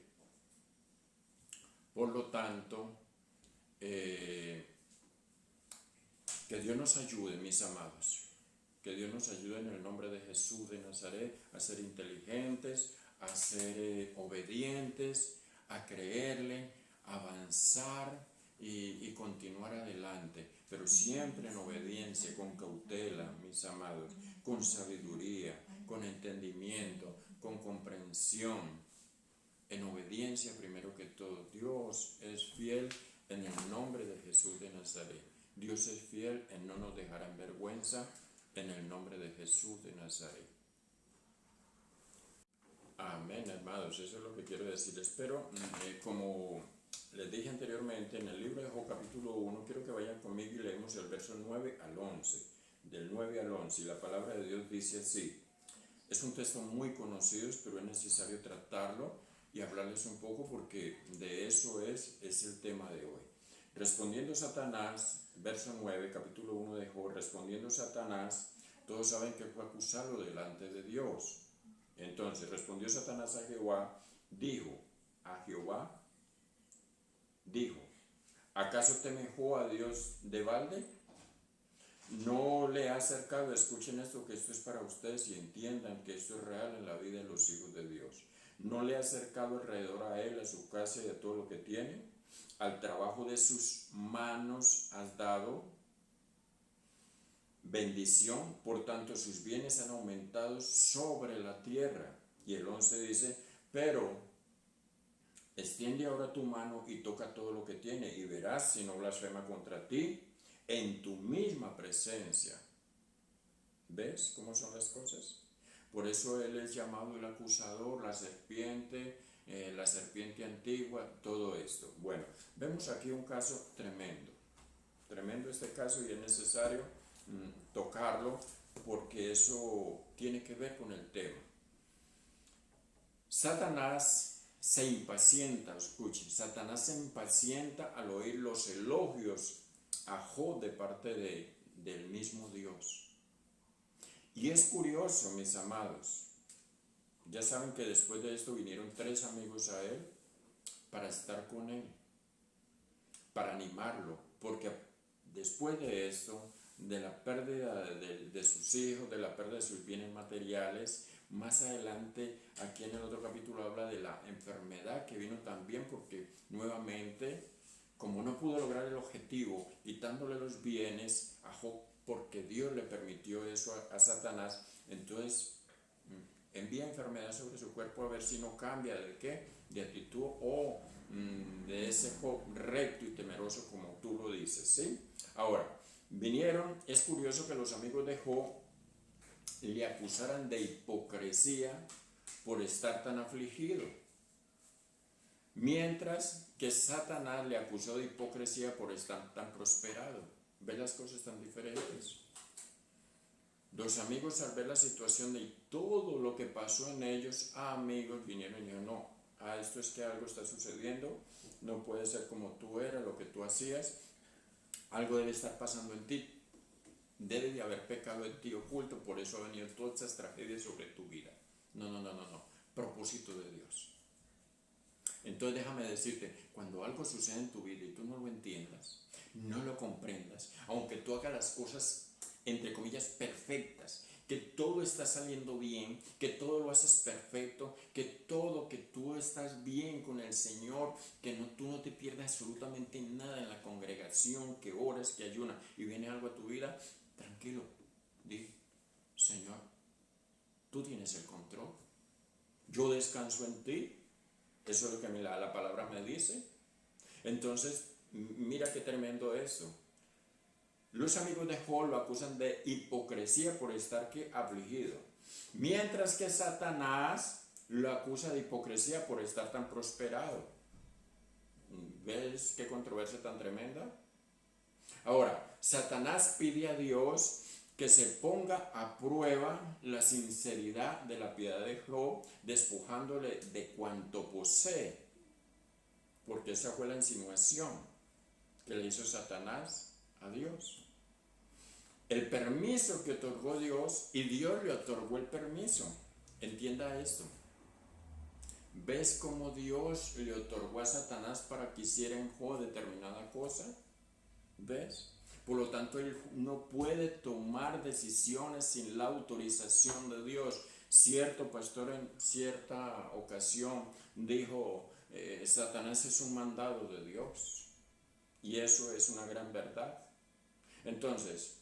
[SPEAKER 4] Por lo tanto, que Dios nos ayude, mis amados, que Dios nos ayude en el nombre de Jesús de Nazaret a ser inteligentes, a ser obedientes, a creerle, a avanzar y continuar adelante, pero siempre en obediencia, con cautela, mis amados, con sabiduría, con entendimiento, con comprensión, en obediencia primero que todo. Dios es fiel en el nombre de Jesús de Nazaret. Dios es fiel en no nos dejar en vergüenza en el nombre de Jesús de Nazaret. Amén, hermanos, eso es lo que quiero decir. Espero, como les dije anteriormente, en el libro de Job capítulo 1, quiero que vayan conmigo y leemos el verso 9 al 11, del 9 al 11, y la palabra de Dios dice así. Es un texto muy conocido, pero es necesario tratarlo y hablarles un poco porque de eso es el tema de hoy. Respondiendo Satanás, verso 9, capítulo 1 de Job, respondiendo Satanás, todos saben que fue acusado delante de Dios. Entonces respondió Satanás a Jehová, dijo, ¿acaso temejó a Dios de balde? No le ha acercado, escuchen esto, que esto es para ustedes y entiendan que esto es real en la vida de los hijos de Dios. No le ha acercado alrededor a él, a su casa y a todo lo que tiene. Al trabajo de sus manos has dado bendición, por tanto sus bienes han aumentado sobre la tierra. Y el 11 dice, pero extiende ahora tu mano y toca todo lo que tiene y verás si no blasfema contra ti en tu misma presencia. ¿Ves cómo son las cosas? Por eso él es llamado el acusador, la serpiente antigua, todo esto. Bueno, vemos aquí un caso tremendo este caso, y es necesario tocarlo porque eso tiene que ver con el tema. Satanás se impacienta, escuchen, Satanás se impacienta al oír los elogios a Job de parte del mismo Dios. Y es curioso, mis amados, ya saben que después de esto vinieron 3 amigos a él para estar con él, para animarlo, porque después de esto de la pérdida de sus hijos, de la pérdida de sus bienes materiales. Más adelante, aquí en el otro capítulo habla de la enfermedad que vino también porque nuevamente, como no pudo lograr el objetivo, quitándole los bienes a Job, porque Dios le permitió eso a Satanás, entonces envía enfermedad sobre su cuerpo a ver si no cambia de qué, de actitud o de ese Job recto y temeroso como tú lo dices, ¿sí? Ahora, vinieron, es curioso que los amigos de Job le acusaran de hipocresía por estar tan afligido, mientras que Satanás le acusó de hipocresía por estar tan prosperado. ¿Ves las cosas tan diferentes? Los amigos, al ver la situación de todo lo que pasó en ellos, amigos vinieron y dijeron, no, esto es que algo está sucediendo, no puede ser como tú eras, lo que tú hacías, algo debe estar pasando en ti, debe de haber pecado en ti oculto, por eso han venido todas esas tragedias sobre tu vida. No, propósito de Dios. Entonces déjame decirte, cuando algo sucede en tu vida y tú no lo entiendas, no lo comprendas, aunque tú hagas las cosas entre comillas perfectas, que todo está saliendo bien, que todo lo haces perfecto, que tú estás bien con el Señor, que tú no te pierdas absolutamente nada en la congregación, que oras, que ayunas y viene algo a tu vida, tranquilo, di, Señor, tú tienes el control, yo descanso en ti, eso es lo que la palabra me dice. Entonces, mira qué tremendo eso. Los amigos de Job lo acusan de hipocresía por estar afligido, mientras que Satanás lo acusa de hipocresía por estar tan prosperado. ¿Ves qué controversia tan tremenda? Ahora, Satanás pide a Dios que se ponga a prueba la sinceridad de la piedad de Job, despojándole de cuanto posee, porque esa fue la insinuación que le hizo Satanás a Dios. El permiso que otorgó Dios, y Dios le otorgó el permiso. Entienda esto. ¿Ves cómo Dios le otorgó a Satanás para que hiciera en Job determinada cosa? ¿Ves? Por lo tanto, él no puede tomar decisiones sin la autorización de Dios. Cierto pastor en cierta ocasión dijo, Satanás es un mandado de Dios. Y eso es una gran verdad. Entonces,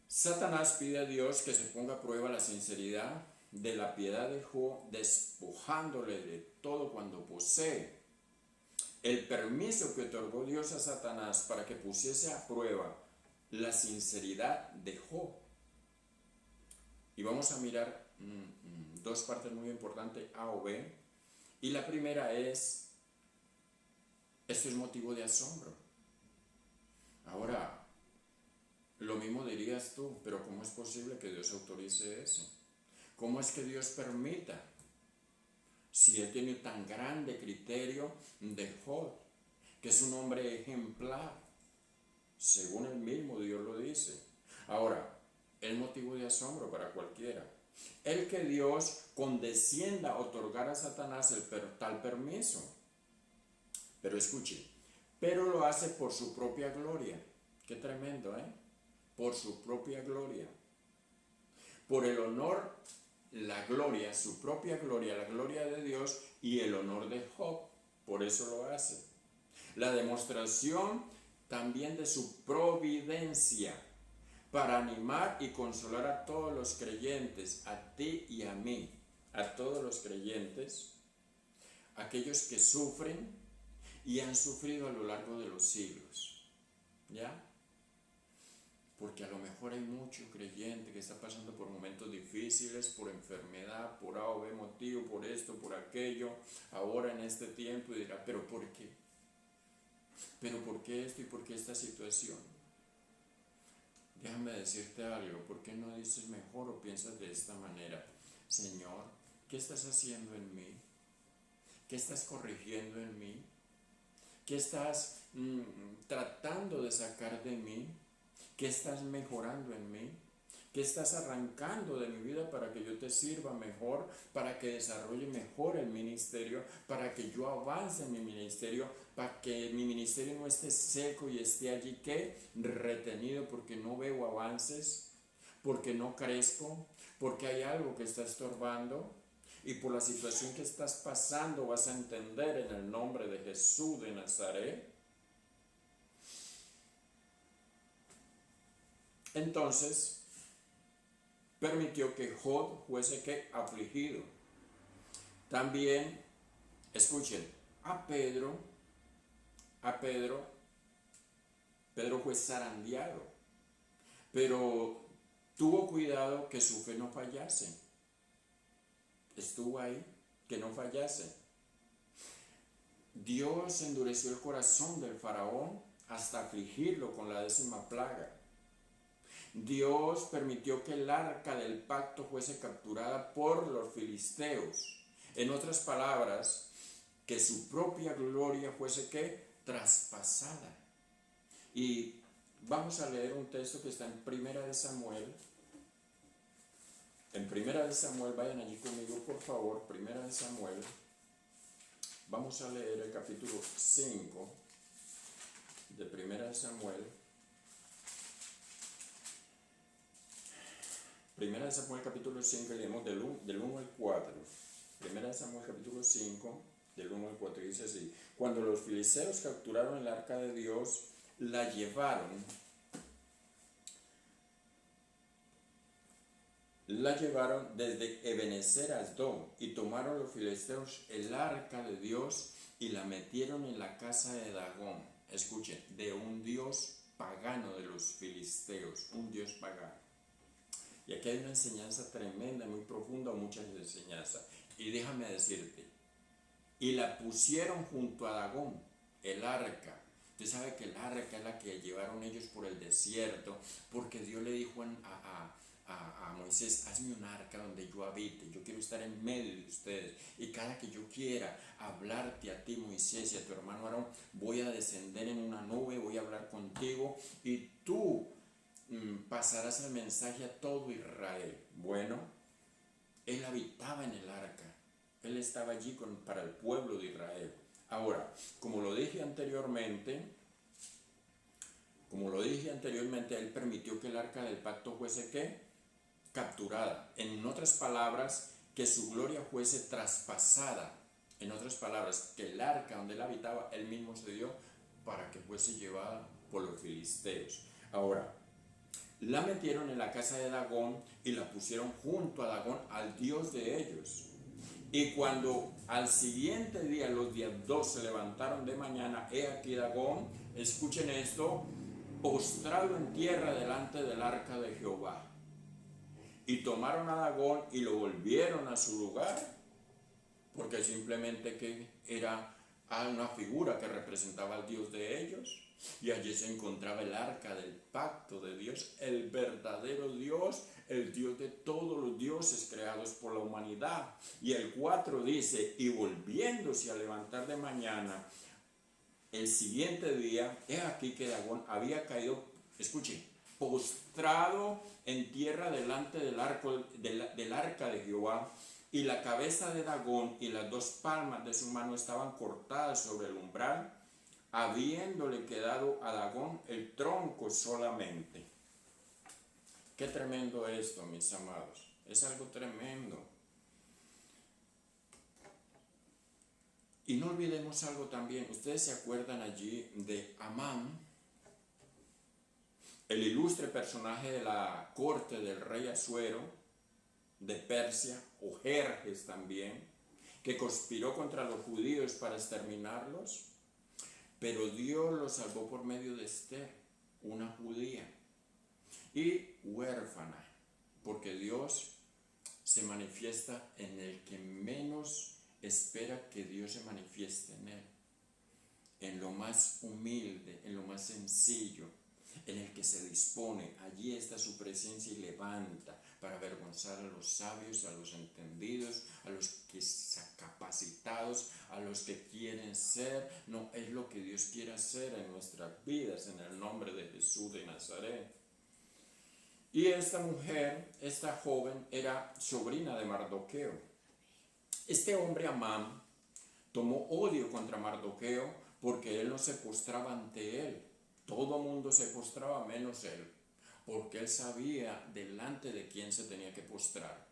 [SPEAKER 4] Satanás pide a Dios que se ponga a prueba la sinceridad de la piedad de Job, despojándole de todo cuando posee. El permiso que otorgó Dios a Satanás para que pusiese a prueba la sinceridad de Job. Y vamos a mirar dos partes muy importantes, A o B. Y la primera es, esto es motivo de asombro. Ahora, lo mismo dirías tú, pero ¿cómo es posible que Dios autorice eso? ¿Cómo es que Dios permita? Si Él tiene tan grande criterio de Job, que es un hombre ejemplar, según Él mismo Dios lo dice. Ahora, el motivo de asombro para cualquiera. El que Dios condescienda a otorgar a Satanás tal permiso. Pero escuche, pero lo hace por su propia gloria. Qué tremendo, ¿eh? Por su propia gloria, por el honor, la gloria, su propia gloria, la gloria de Dios y el honor de Job, por eso lo hace. La demostración también de su providencia para animar y consolar a todos los creyentes, a ti y a mí, a todos los creyentes, aquellos que sufren y han sufrido a lo largo de los siglos, ¿ya? Porque a lo mejor hay mucho creyente que está pasando por momentos difíciles, por enfermedad, por A o B motivo, por esto, por aquello, ahora en este tiempo, y dirá, ¿pero por qué? ¿Pero por qué esto y por qué esta situación? Déjame decirte algo, ¿por qué no dices mejor o piensas de esta manera? Señor, ¿qué estás haciendo en mí? ¿Qué estás corrigiendo en mí? ¿Qué estás tratando de sacar de mí? ¿Qué estás mejorando en mí? ¿Qué estás arrancando de mi vida para que yo te sirva mejor, para que desarrolle mejor el ministerio, para que yo avance en mi ministerio, para que mi ministerio no esté seco y esté allí que retenido porque no veo avances, porque no crezco, porque hay algo que está estorbando? Y por la situación que estás pasando vas a entender en el nombre de Jesús de Nazaret. Entonces permitió que Job fuese que afligido. También, escuchen, Pedro fue zarandeado, pero tuvo cuidado que su fe no fallase. Estuvo ahí, que no fallase. Dios endureció el corazón del faraón hasta afligirlo con la 10ª plaga. Dios permitió que el arca del pacto fuese capturada por los filisteos. En otras palabras, que su propia gloria fuese que traspasada. Y vamos a leer un texto que está en Primera de Samuel. En Primera de Samuel, vayan allí conmigo por favor, Primera de Samuel. Vamos a leer el capítulo 5 de Primera de Samuel. Primera de Samuel capítulo 5, leemos del 1 al 4. Primera de Samuel capítulo 5, del 1 al 4, dice así: Cuando los filisteos capturaron el arca de Dios, la llevaron desde Ebenezer a Asdod, y tomaron los filisteos el arca de Dios y la metieron en la casa de Dagón. Escuchen, de un dios pagano de los filisteos, un dios pagano. Y aquí hay una enseñanza tremenda, muy profunda, muchas enseñanzas. Y déjame decirte, y la pusieron junto a Dagón, el arca. Usted sabe que el arca es la que llevaron ellos por el desierto, porque Dios le dijo a Moisés: hazme un arca donde yo habite, yo quiero estar en medio de ustedes, y cada que yo quiera hablarte a ti, Moisés, y a tu hermano Aarón, voy a descender en una nube, voy a hablar contigo, y tú pasarás el mensaje a todo Israel. Bueno, él habitaba en el arca, él estaba allí para el pueblo de Israel. Ahora, como lo dije anteriormente, él permitió que el arca del pacto fuese ¿qué? Capturada. En otras palabras, que su gloria fuese traspasada. En otras palabras, que el arca donde él habitaba, él mismo se dio para que fuese llevada por los filisteos. Ahora, la metieron en la casa de Dagón y la pusieron junto a Dagón, al dios de ellos. Y cuando al siguiente día, los días 2, se levantaron de mañana, he aquí Dagón, escuchen esto, postrado en tierra delante del arca de Jehová. Y tomaron a Dagón y lo volvieron a su lugar, porque simplemente que era una figura que representaba al Dios de ellos. Y allí se encontraba el arca del pacto de Dios, el verdadero Dios, el Dios de todos los dioses creados por la humanidad. Y el 4 dice: y volviéndose a levantar de mañana, el siguiente día, he aquí que Dagón había caído, escuchen, postrado en tierra delante del arca de Jehová, y la cabeza de Dagón y las 2 palmas de su mano estaban cortadas sobre el umbral, habiéndole quedado a Dagón el tronco solamente. Qué tremendo esto, mis amados. Es algo tremendo. Y no olvidemos algo también. Ustedes se acuerdan allí de Amán, el ilustre personaje de la corte del rey Asuero de Persia, o Jerjes también, que conspiró contra los judíos para exterminarlos. Pero Dios lo salvó por medio de Esther, una judía, y huérfana, porque Dios se manifiesta en el que menos espera que Dios se manifieste en él, en lo más humilde, en lo más sencillo, en el que se dispone. Allí está su presencia y levanta para avergonzar a los sabios, a los entendidos, a los que están capacitados, a los que quieren ser. No, es lo que Dios quiere hacer en nuestras vidas, en el nombre de Jesús de Nazaret. Y esta mujer, esta joven, era sobrina de Mardoqueo. Este hombre Amán tomó odio contra Mardoqueo porque él no se postraba ante él. Todo mundo se postraba menos él, porque él sabía delante de quién se tenía que postrar.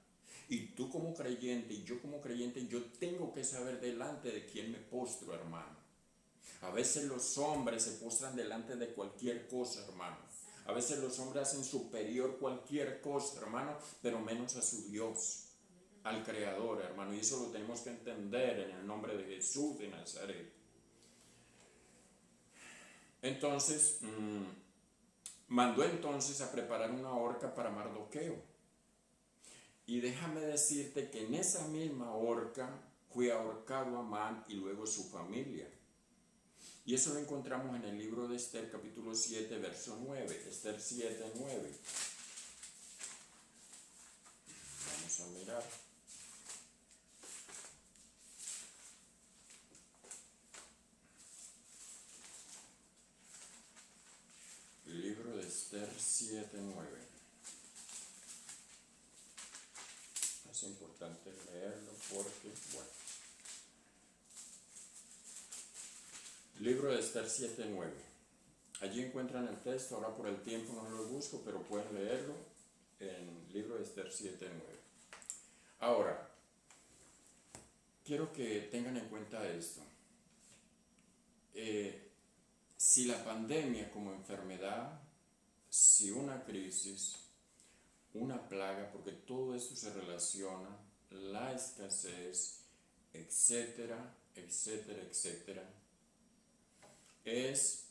[SPEAKER 4] Y tú como creyente y yo como creyente, yo tengo que saber delante de quién me postro, hermano. A veces los hombres se postran delante de cualquier cosa, hermano. A veces los hombres hacen superior cualquier cosa, hermano, pero menos a su Dios, al Creador, hermano. Y eso lo tenemos que entender en el nombre de Jesús de Nazaret. Entonces, mandó entonces a preparar una horca para Mardoqueo. Y déjame decirte que en esa misma horca fue ahorcado Amán y luego su familia. Y eso lo encontramos en el libro de Esther, capítulo 7, verso 9. Esther 7, 9. Vamos a mirar. El libro de Esther 7, 9. Es importante leerlo porque, bueno. Libro de Esther 7:9. Allí encuentran el texto, ahora por el tiempo no lo busco, pero pueden leerlo en el libro de Esther 7:9. Ahora, quiero que tengan en cuenta esto. Si la pandemia como enfermedad, si una crisis, una plaga, porque todo esto se relaciona, la escasez, etcétera, etcétera, etcétera, es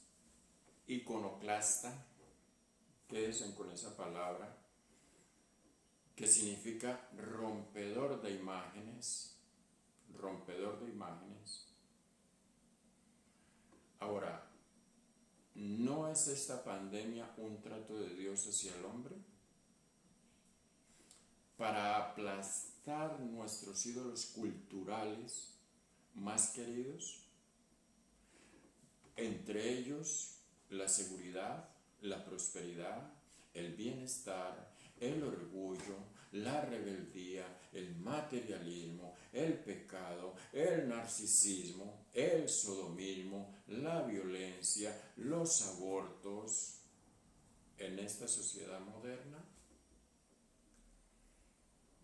[SPEAKER 4] iconoclasta. ¿Qué es con esa palabra? Que significa rompedor de imágenes. Rompedor de imágenes. Ahora, ¿no es esta pandemia un trato de Dios hacia el hombre? Para aplastar nuestros ídolos culturales más queridos. Entre ellos, la seguridad, la prosperidad, el bienestar, el orgullo, la rebeldía, el materialismo, el pecado, el narcisismo, el sodomismo, la violencia, los abortos en esta sociedad moderna.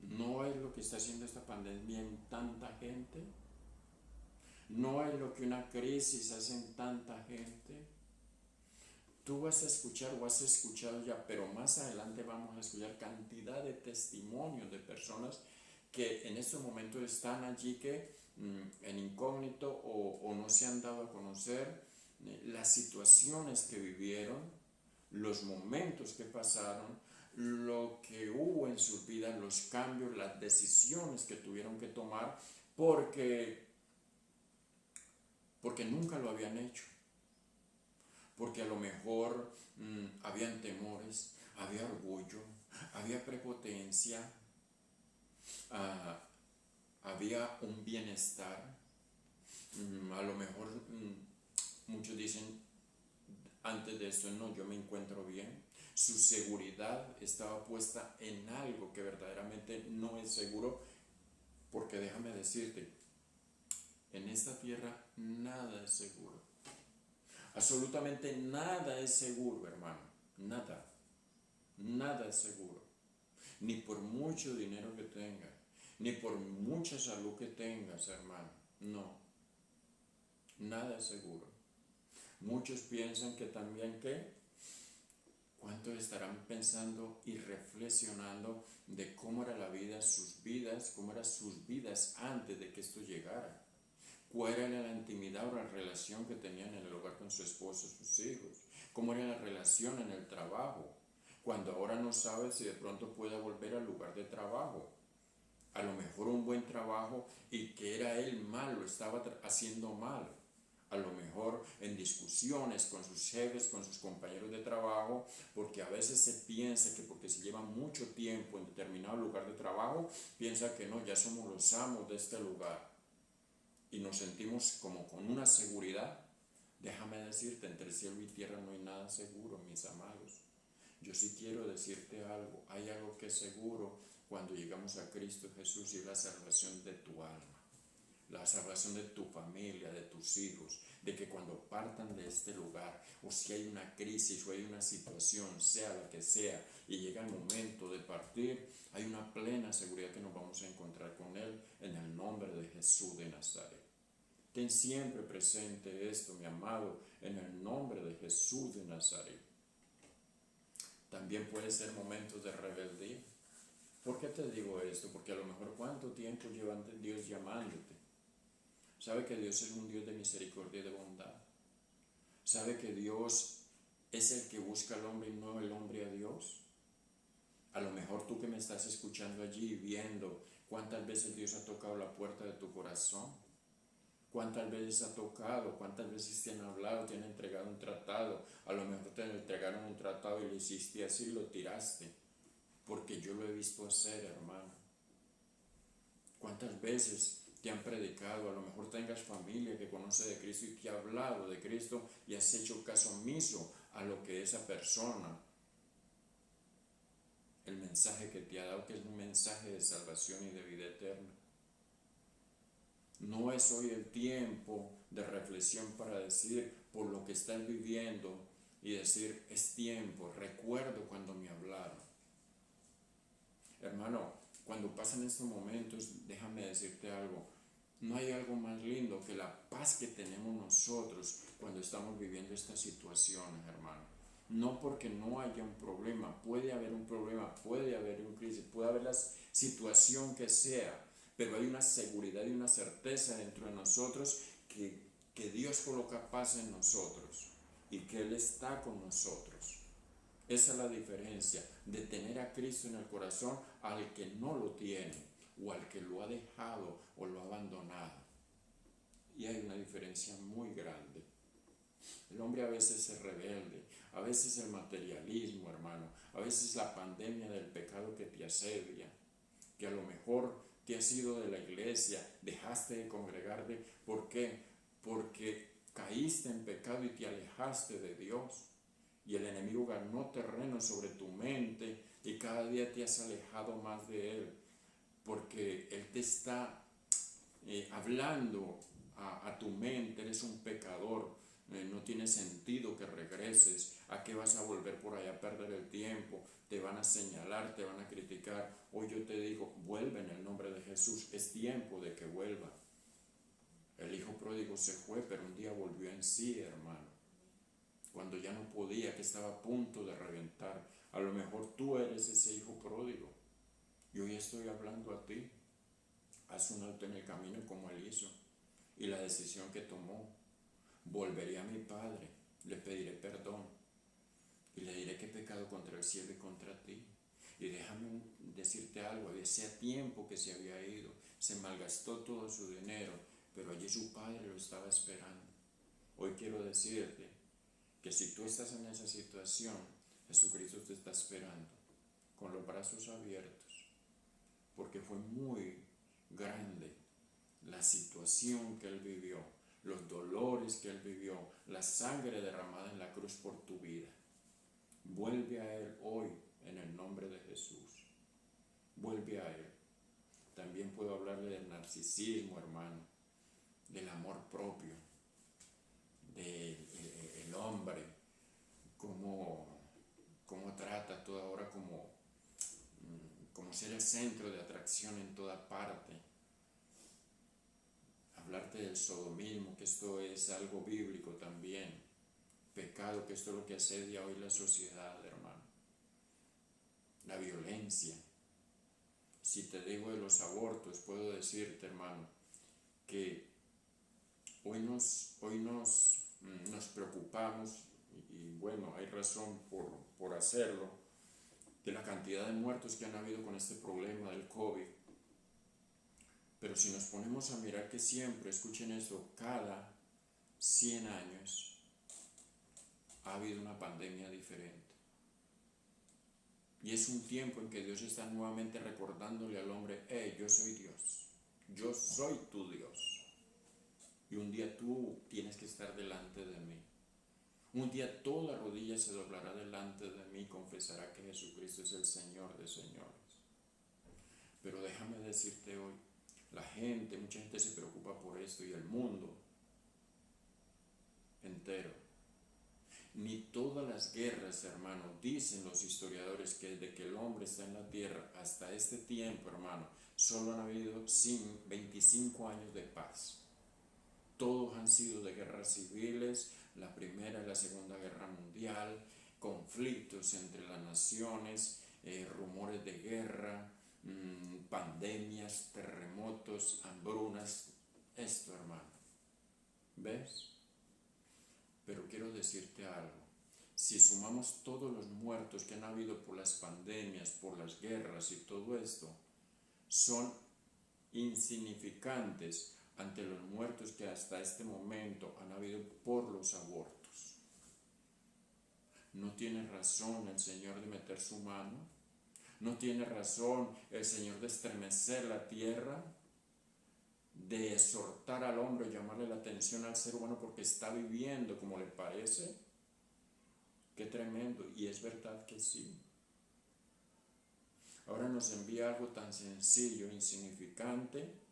[SPEAKER 4] ¿No es lo que está haciendo esta pandemia en tanta gente? ¿No es lo que una crisis hace en tanta gente? Tú vas a escuchar o has escuchado ya, pero más adelante vamos a escuchar cantidad de testimonios de personas que en estos momentos están allí que en incógnito o no se han dado a conocer las situaciones que vivieron, los momentos que pasaron, lo que hubo en sus vidas, los cambios, las decisiones que tuvieron que tomar porque nunca lo habían hecho, porque a lo mejor habían temores, había orgullo, había prepotencia, había un bienestar. A lo mejor muchos dicen antes de esto, no, yo me encuentro bien. Su seguridad estaba puesta en algo que verdaderamente no es seguro, porque déjame decirte, en esta tierra nada es seguro. Absolutamente nada es seguro, hermano. Nada. Nada es seguro. Ni por mucho dinero que tengas, ni por mucha salud que tengas, hermano. No. Nada es seguro. Muchos piensan que también ¿cuántos estarán pensando y reflexionando de cómo era la vida, sus vidas, cómo eran sus vidas antes de que esto llegara? ¿Cuál era la intimidad o la relación que tenían en el hogar con su esposo, sus hijos? ¿Cómo era la relación en el trabajo? Cuando ahora no sabe si de pronto pueda volver al lugar de trabajo. A lo mejor un buen trabajo y que era él mal, lo estaba haciendo mal. A lo mejor en discusiones con sus jefes, con sus compañeros de trabajo, porque a veces se piensa que porque se lleva mucho tiempo en determinado lugar de trabajo, piensa que no, ya somos los amos de este lugar. Y nos sentimos como con una seguridad. Déjame decirte, entre cielo y tierra no hay nada seguro, mis amados. yo sí quiero decirte algo. Hay algo que es seguro cuando llegamos a Cristo Jesús y es la salvación de tu alma, la salvación de tu familia, de tus hijos, de que cuando partan de este lugar, o si hay una crisis o hay una situación, sea la que sea, y llega el momento de partir, hay una plena seguridad que nos vamos a encontrar con Él en el nombre de Jesús de Nazaret. Ten siempre presente esto, mi amado, en el nombre de Jesús de Nazaret. También puede ser momentos de rebeldía. ¿Por qué te digo esto? Porque a lo mejor cuánto tiempo lleva Dios llamándote. Sabe que Dios es un Dios de misericordia y de bondad. Sabe que Dios es el que busca al hombre y no el hombre a Dios. A lo mejor tú que me estás escuchando allí y viendo cuántas veces Dios ha tocado la puerta de tu corazón. ¿Cuántas veces ha tocado? ¿Cuántas veces te han hablado? Te han entregado un tratado. A lo mejor te entregaron un tratado y lo hiciste así y lo tiraste. Porque yo lo he visto hacer, hermano. ¿Cuántas veces te han predicado? A lo mejor tengas familia que conoce de Cristo y te ha hablado de Cristo y has hecho caso omiso a lo que esa persona, el mensaje que te ha dado, que es un mensaje de salvación y de vida eterna. No es hoy el tiempo de reflexión para decir por lo que estás viviendo y decir es tiempo, recuerdo cuando me hablaron. Hermano, cuando pasan estos momentos, déjame decirte algo, no hay algo más lindo que la paz que tenemos nosotros cuando estamos viviendo estas situaciones, hermano. No porque no haya un problema, puede haber un problema, puede haber una crisis, puede haber la situación que sea, pero hay una seguridad y una certeza dentro de nosotros que Dios coloca paz en nosotros y que Él está con nosotros. Esa es la diferencia de tener a Cristo en el corazón al que no lo tiene o al que lo ha dejado o lo ha abandonado. Y hay una diferencia muy grande. El hombre a veces es rebelde, a veces el materialismo, hermano, a veces la pandemia del pecado que te asedia, que a lo mejor te has ido de la iglesia, dejaste de congregarte. ¿Por qué? Porque caíste en pecado y te alejaste de Dios. Y el enemigo ganó terreno sobre tu mente y cada día te has alejado más de Él. Porque Él te está hablando a tu mente, eres un pecador. No tiene sentido que regreses. ¿A qué vas a volver por allá a perder el tiempo? Te van a señalar, te van a criticar. Hoy yo te digo, vuelve en el nombre de Jesús. Es tiempo de que vuelva. El hijo pródigo se fue, pero un día volvió en sí, hermano. Cuando ya no podía, que estaba a punto de reventar. A lo mejor tú eres ese hijo pródigo. Y hoy estoy hablando a ti. Haz un alto en el camino como Él hizo. Y la decisión que tomó. Volveré a mi Padre, le pediré perdón y le diré que he pecado contra el cielo y contra ti. Y déjame decirte algo, hacía tiempo que se había ido, se malgastó todo su dinero, pero allí su Padre lo estaba esperando. Hoy quiero decirte que si tú estás en esa situación, Jesucristo te está esperando con los brazos abiertos, porque fue muy grande la situación que Él vivió, los dolores que Él vivió, la sangre derramada en la cruz por tu vida. Vuelve a Él hoy en el nombre de Jesús. Vuelve a Él. También puedo hablarle del narcisismo, hermano, del amor propio, del hombre, cómo trata toda hora como ser el centro de atracción en toda parte. Hablarte del sodomismo, que esto es algo bíblico también. Pecado, que esto es lo que asedia hoy la sociedad, hermano. La violencia. Si te digo de los abortos, puedo decirte, hermano, que hoy nos preocupamos, y bueno, hay razón por hacerlo, de la cantidad de muertos que han habido con este problema del COVID. Pero si nos ponemos a mirar que siempre, escuchen esto, cada 100 años ha habido una pandemia diferente. Y es un tiempo en que Dios está nuevamente recordándole al hombre, hey, yo soy Dios, yo soy tu Dios. Y un día tú tienes que estar delante de mí. Un día toda rodilla se doblará delante de mí y confesará que Jesucristo es el Señor de señores. Pero déjame decirte hoy, mucha gente se preocupa por esto y el mundo entero. Ni todas las guerras, hermano, dicen los historiadores que desde que el hombre está en la tierra hasta este tiempo, hermano, solo han habido 25 años de paz. Todos han sido de guerras civiles, la Primera y la Segunda Guerra Mundial, conflictos entre las naciones, rumores de guerra, pandemias, terremotos, hambrunas. Esto, hermano, ¿ves? Pero quiero decirte algo. Si sumamos todos los muertos que han habido por las pandemias, por las guerras y todo esto, son insignificantes ante los muertos que hasta este momento han habido por los abortos. ¿No tiene razón el Señor de meter su mano? ¿No tiene razón el Señor de estremecer la tierra? De exhortar al hombre, llamarle la atención al ser humano porque está viviendo como le parece. Qué tremendo, y es verdad que sí. Ahora nos envía algo tan sencillo, insignificante,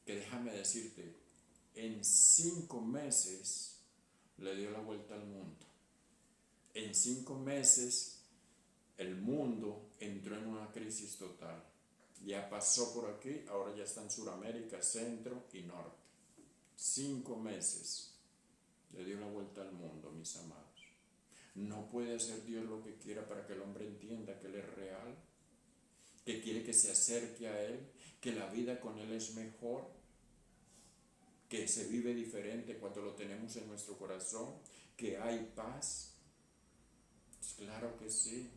[SPEAKER 4] que déjame decirte, en 5 meses le dio la vuelta al mundo. En 5 meses el mundo entró en una crisis total. Ya pasó por aquí, ahora ya está en Sudamérica, Centro y Norte. 5 meses le dio la vuelta al mundo, mis amados. ¿No puede hacer Dios lo que quiera para que el hombre entienda que Él es real? Que quiere que se acerque a Él, que la vida con Él es mejor, que se vive diferente cuando lo tenemos en nuestro corazón, que hay paz. Pues claro que sí,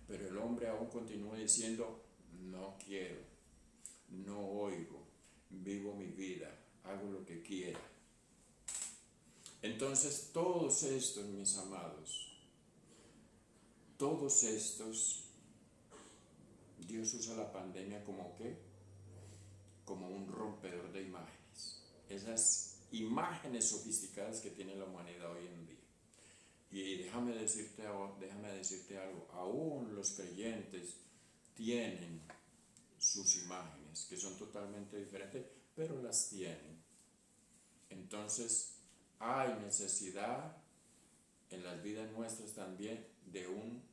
[SPEAKER 4] pero el hombre aún continúa diciendo, no quiero, no oigo, vivo mi vida, hago lo que quiera. Entonces todos estos, mis amados, todos estos, Dios usa la pandemia como ¿qué? Como un rompedor de imágenes. Esas imágenes sofisticadas que tiene la humanidad hoy en día. Y déjame decirte algo, aún los creyentes tienen sus imágenes, que son totalmente diferentes, pero las tienen. Entonces, hay necesidad en las vidas nuestras también de un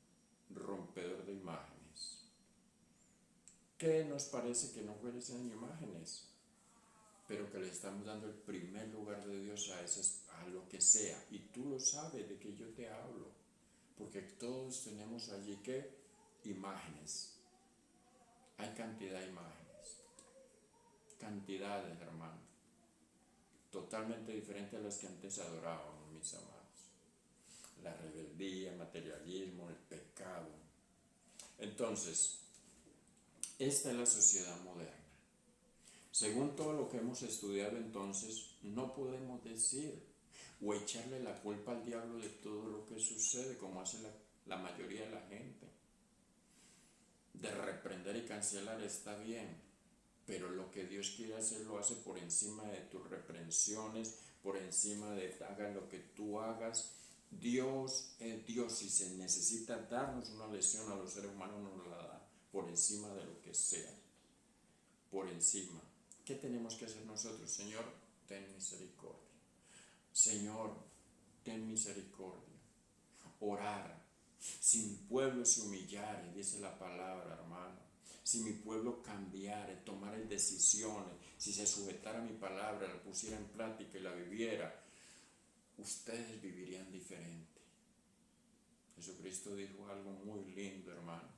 [SPEAKER 4] rompedor de imágenes. ¿Qué nos parece que no fuesen imágenes? Pero que le estamos dando el primer lugar de Dios a lo que sea. Y tú lo sabes de que yo te hablo. Porque todos tenemos allí, ¿qué? Imágenes. Hay cantidad de imágenes. Cantidades, hermano. Totalmente diferentes a las que antes adorábamos, mis amados. La rebeldía, el materialismo, el pecado. Entonces, esta es la sociedad moderna. Según todo lo que hemos estudiado entonces, no podemos decir o echarle la culpa al diablo de todo lo que sucede, como hace la mayoría de la gente. De reprender y cancelar está bien, pero lo que Dios quiere hacer lo hace por encima de tus reprensiones, por encima de hagas lo que tú hagas. Dios es Dios y se necesita darnos una lección a los seres humanos, nos la da por encima de lo que sea, por encima. ¿Qué tenemos que hacer nosotros? Señor, ten misericordia. Señor, ten misericordia. Orar. Si mi pueblo se humillare, dice la palabra, hermano. Si mi pueblo cambiare, tomara decisiones, si se sujetara a mi palabra, la pusiera en práctica y la viviera, ustedes vivirían diferente. Jesucristo dijo algo muy lindo, hermano,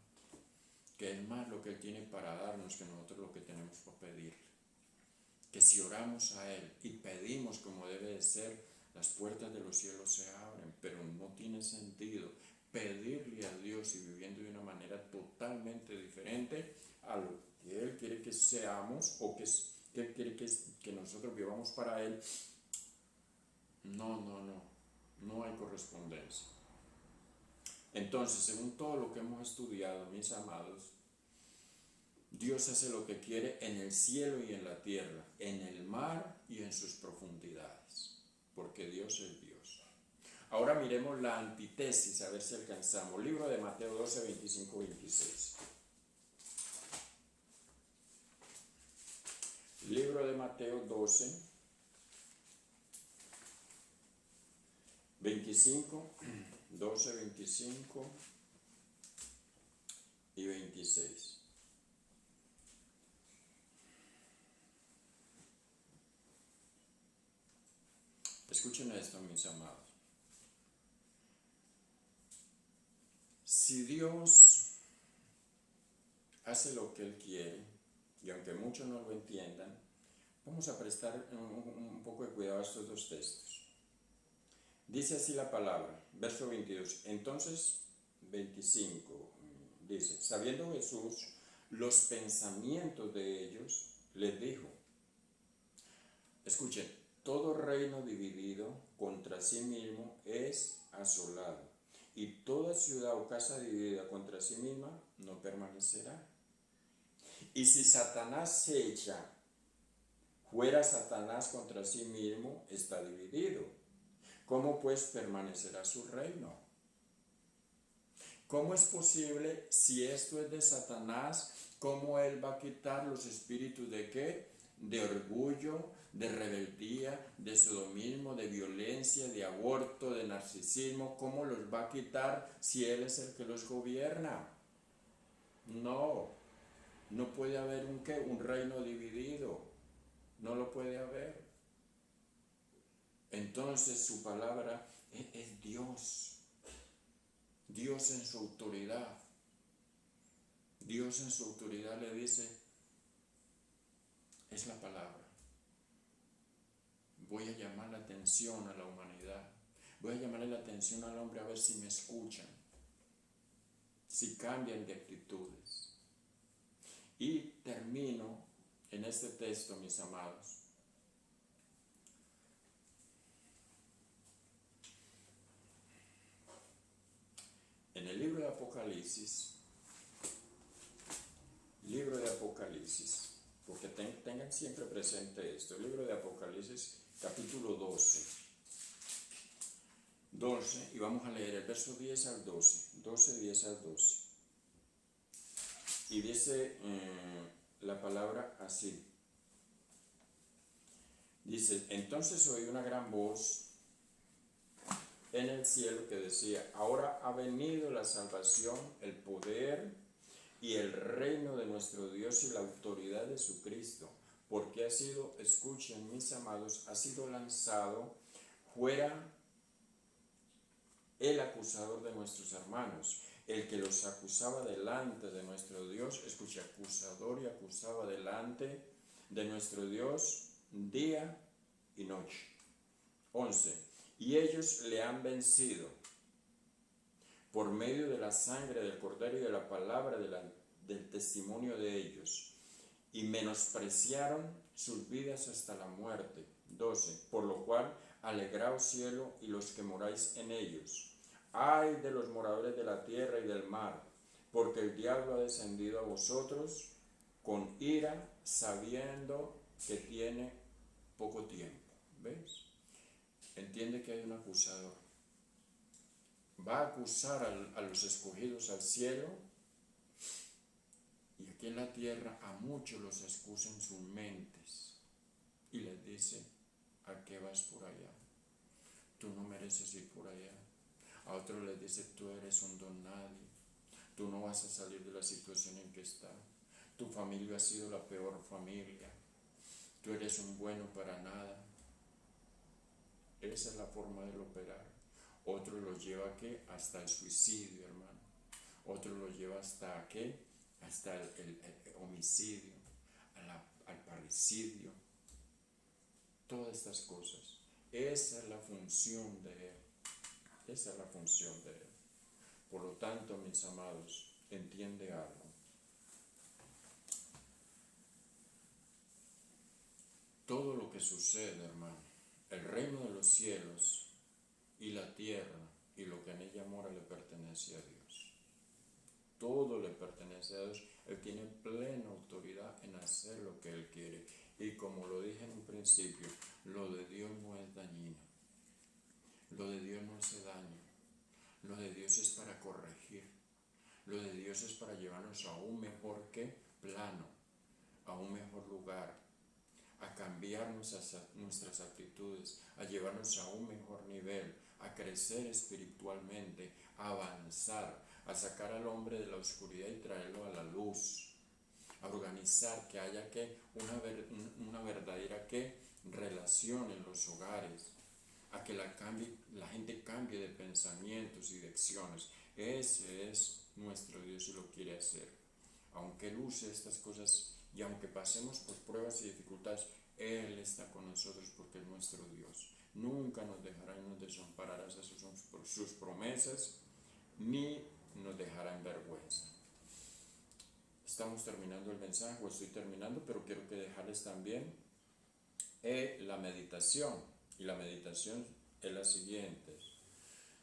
[SPEAKER 4] que es más lo que Él tiene para darnos que nosotros lo que tenemos para pedirle. Que si oramos a Él y pedimos como debe de ser, las puertas de los cielos se abren, pero no tiene sentido pedirle a Dios y viviendo de una manera totalmente diferente a lo que Él quiere que seamos o que Él quiere que nosotros vivamos para Él. No hay correspondencia. Entonces, según todo lo que hemos estudiado, mis amados, Dios hace lo que quiere en el cielo y en la tierra, en el mar y en sus profundidades, porque Dios es Dios. Ahora miremos la antítesis, a ver si alcanzamos. Libro de Mateo 12, 25, 26. Libro de Mateo 12, 25, 12, 25 y 26. Escuchen esto, mis amados. Si Dios hace lo que Él quiere, y aunque muchos no lo entiendan, vamos a prestar un poco de cuidado a estos dos textos. Dice así la palabra, verso 22. Entonces, 25, dice, sabiendo Jesús los pensamientos de ellos, les dijo, escuchen, todo reino dividido contra sí mismo es asolado, y toda ciudad o casa dividida contra sí misma no permanecerá. Y si Satanás se echa fuera Satanás contra sí mismo, está dividido. ¿Cómo pues permanecerá su reino? ¿Cómo es posible, si esto es de Satanás, cómo él va a quitar los espíritus de qué? De orgullo, de rebeldía, de sodomismo, de violencia, de aborto, de narcisismo. ¿Cómo los va a quitar si él es el que los gobierna? No, no puede haber un reino dividido. No lo puede haber. Entonces su palabra es Dios. Dios en su autoridad. Dios en su autoridad le dice, es la palabra. Voy a llamar la atención a la humanidad. Voy a llamarle la atención al hombre a ver si me escuchan, si cambian de actitudes. Y termino en este texto, mis amados. En el libro de Apocalipsis, porque tengan siempre presente esto, el libro de Apocalipsis, capítulo 12, y vamos a leer el verso 10 al 12, 10 al 12. Y dice la palabra así. Dice, entonces oí una gran voz en el cielo que decía, ahora ha venido la salvación, el poder y el reino de nuestro Dios y la autoridad de su Cristo, porque ha sido, escuchen mis amados, ha sido lanzado fuera el acusador de nuestros hermanos, el que los acusaba delante de nuestro Dios, escucha, acusador y acusaba delante de nuestro Dios día y noche. 11. Y ellos le han vencido por medio de la sangre del Cordero y de la palabra del testimonio de ellos, y menospreciaron sus vidas hasta la muerte. 12. Por lo cual, alegraos cielo y los que moráis en ellos. Ay de los moradores de la tierra y del mar, porque el diablo ha descendido a vosotros con ira, sabiendo que tiene poco tiempo. ¿Ves? Entiende que hay un acusador. Va a acusar a los escogidos al cielo, y aquí en la tierra a muchos los excusa en sus mentes y les dice, ¿a qué vas por allá? Tú no mereces ir por allá. A otros les dice, tú eres un don nadie, tú no vas a salir de la situación en que estás, tu familia ha sido la peor familia, tú eres un bueno para nada. Esa es la forma de operar. Otro lo lleva ¿a qué? Hasta el suicidio, hermano. Otro lo lleva hasta ¿qué? Hasta el homicidio, al parricidio. Todas estas cosas. Esa es la función de él. Esa es la función de él. Por lo tanto, mis amados, entiende algo. Todo lo que sucede, hermano, el reino de los cielos y la tierra y lo que en ella mora le pertenece a Dios. Todo le pertenece a Dios. Él tiene plena autoridad en hacer lo que Él quiere. Y como lo dije en un principio, lo de Dios no es dañino. Lo de Dios no hace daño. Lo de Dios es para corregir. Lo de Dios es para llevarnos a un mejor plano, a un mejor lugar, a cambiar nuestras actitudes, a llevarnos a un mejor nivel, a crecer espiritualmente, a avanzar, a sacar al hombre de la oscuridad y traerlo a la luz, a organizar que haya una verdadera relación en los hogares, a que la gente cambie de pensamientos y de acciones. Ese es nuestro Dios y lo quiere hacer. Aunque Él use estas cosas y aunque pasemos por pruebas y dificultades, Él está con nosotros porque es nuestro Dios. Nunca nos dejará y nos desamparará sus promesas, ni nos dejará en vergüenza. Estamos terminando el mensaje, o estoy terminando, pero quiero que dejarles también la meditación. Y la meditación es la siguiente.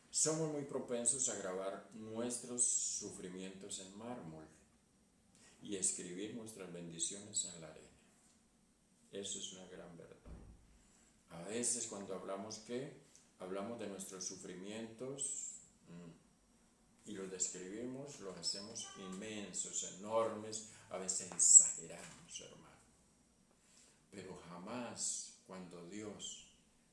[SPEAKER 4] Somos muy propensos a grabar nuestros sufrimientos en mármol y escribir nuestras bendiciones en la arena. Eso es una gran verdad. A veces cuando hablamos de nuestros sufrimientos y los describimos, los hacemos inmensos, enormes, a veces exageramos, hermano. Pero jamás cuando Dios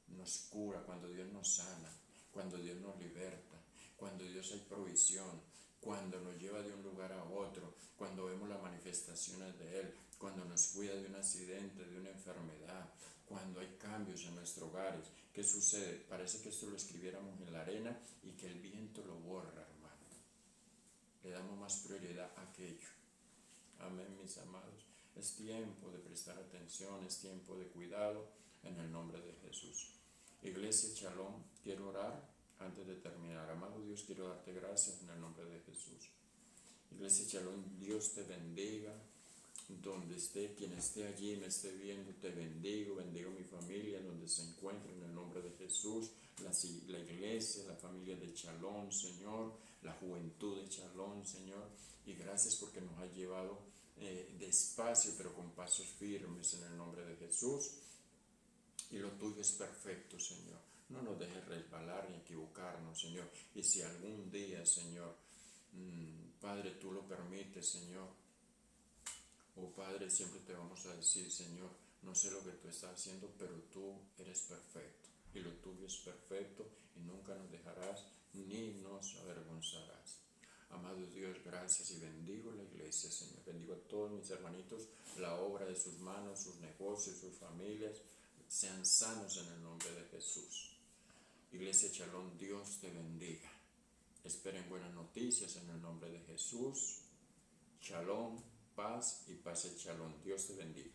[SPEAKER 4] nos cura, cuando Dios nos sana, cuando Dios nos liberta, cuando Dios hay provisión, cuando nos lleva de un lugar a otro, cuando vemos las manifestaciones de Él, cuando nos cuida de un accidente, de una enfermedad, cuando hay cambios en nuestros hogares. ¿Qué sucede? Parece que esto lo escribiéramos en la arena y que el viento lo borra, hermano. Le damos más prioridad a aquello. Amén, mis amados. Es tiempo de prestar atención, es tiempo de cuidado en el nombre de Jesús. Iglesia Shalom, quiero orar antes de terminar. Amado Dios, quiero darte gracias en el nombre de Jesús. Iglesia Shalom, Dios te bendiga. Donde esté, quien esté allí, me esté viendo, te bendigo mi familia, donde se encuentre en el nombre de Jesús, la iglesia, la familia de Shalom, Señor, la juventud de Shalom, Señor, y gracias porque nos ha llevado despacio, pero con pasos firmes en el nombre de Jesús, y lo tuyo es perfecto, Señor. No nos dejes resbalar ni equivocarnos, Señor, y si algún día, Señor, Padre, tú lo permites, Señor, oh Padre, siempre te vamos a decir, Señor, no sé lo que tú estás haciendo, pero tú eres perfecto. Y lo tuyo es perfecto y nunca nos dejarás ni nos avergonzarás. Amado Dios, gracias y bendigo la iglesia, Señor. Bendigo a todos mis hermanitos, la obra de sus manos, sus negocios, sus familias. Sean sanos en el nombre de Jesús. Iglesia Shalom, Dios te bendiga. Esperen buenas noticias en el nombre de Jesús. Shalom. Paz y paz y Shalom. Dios te bendiga.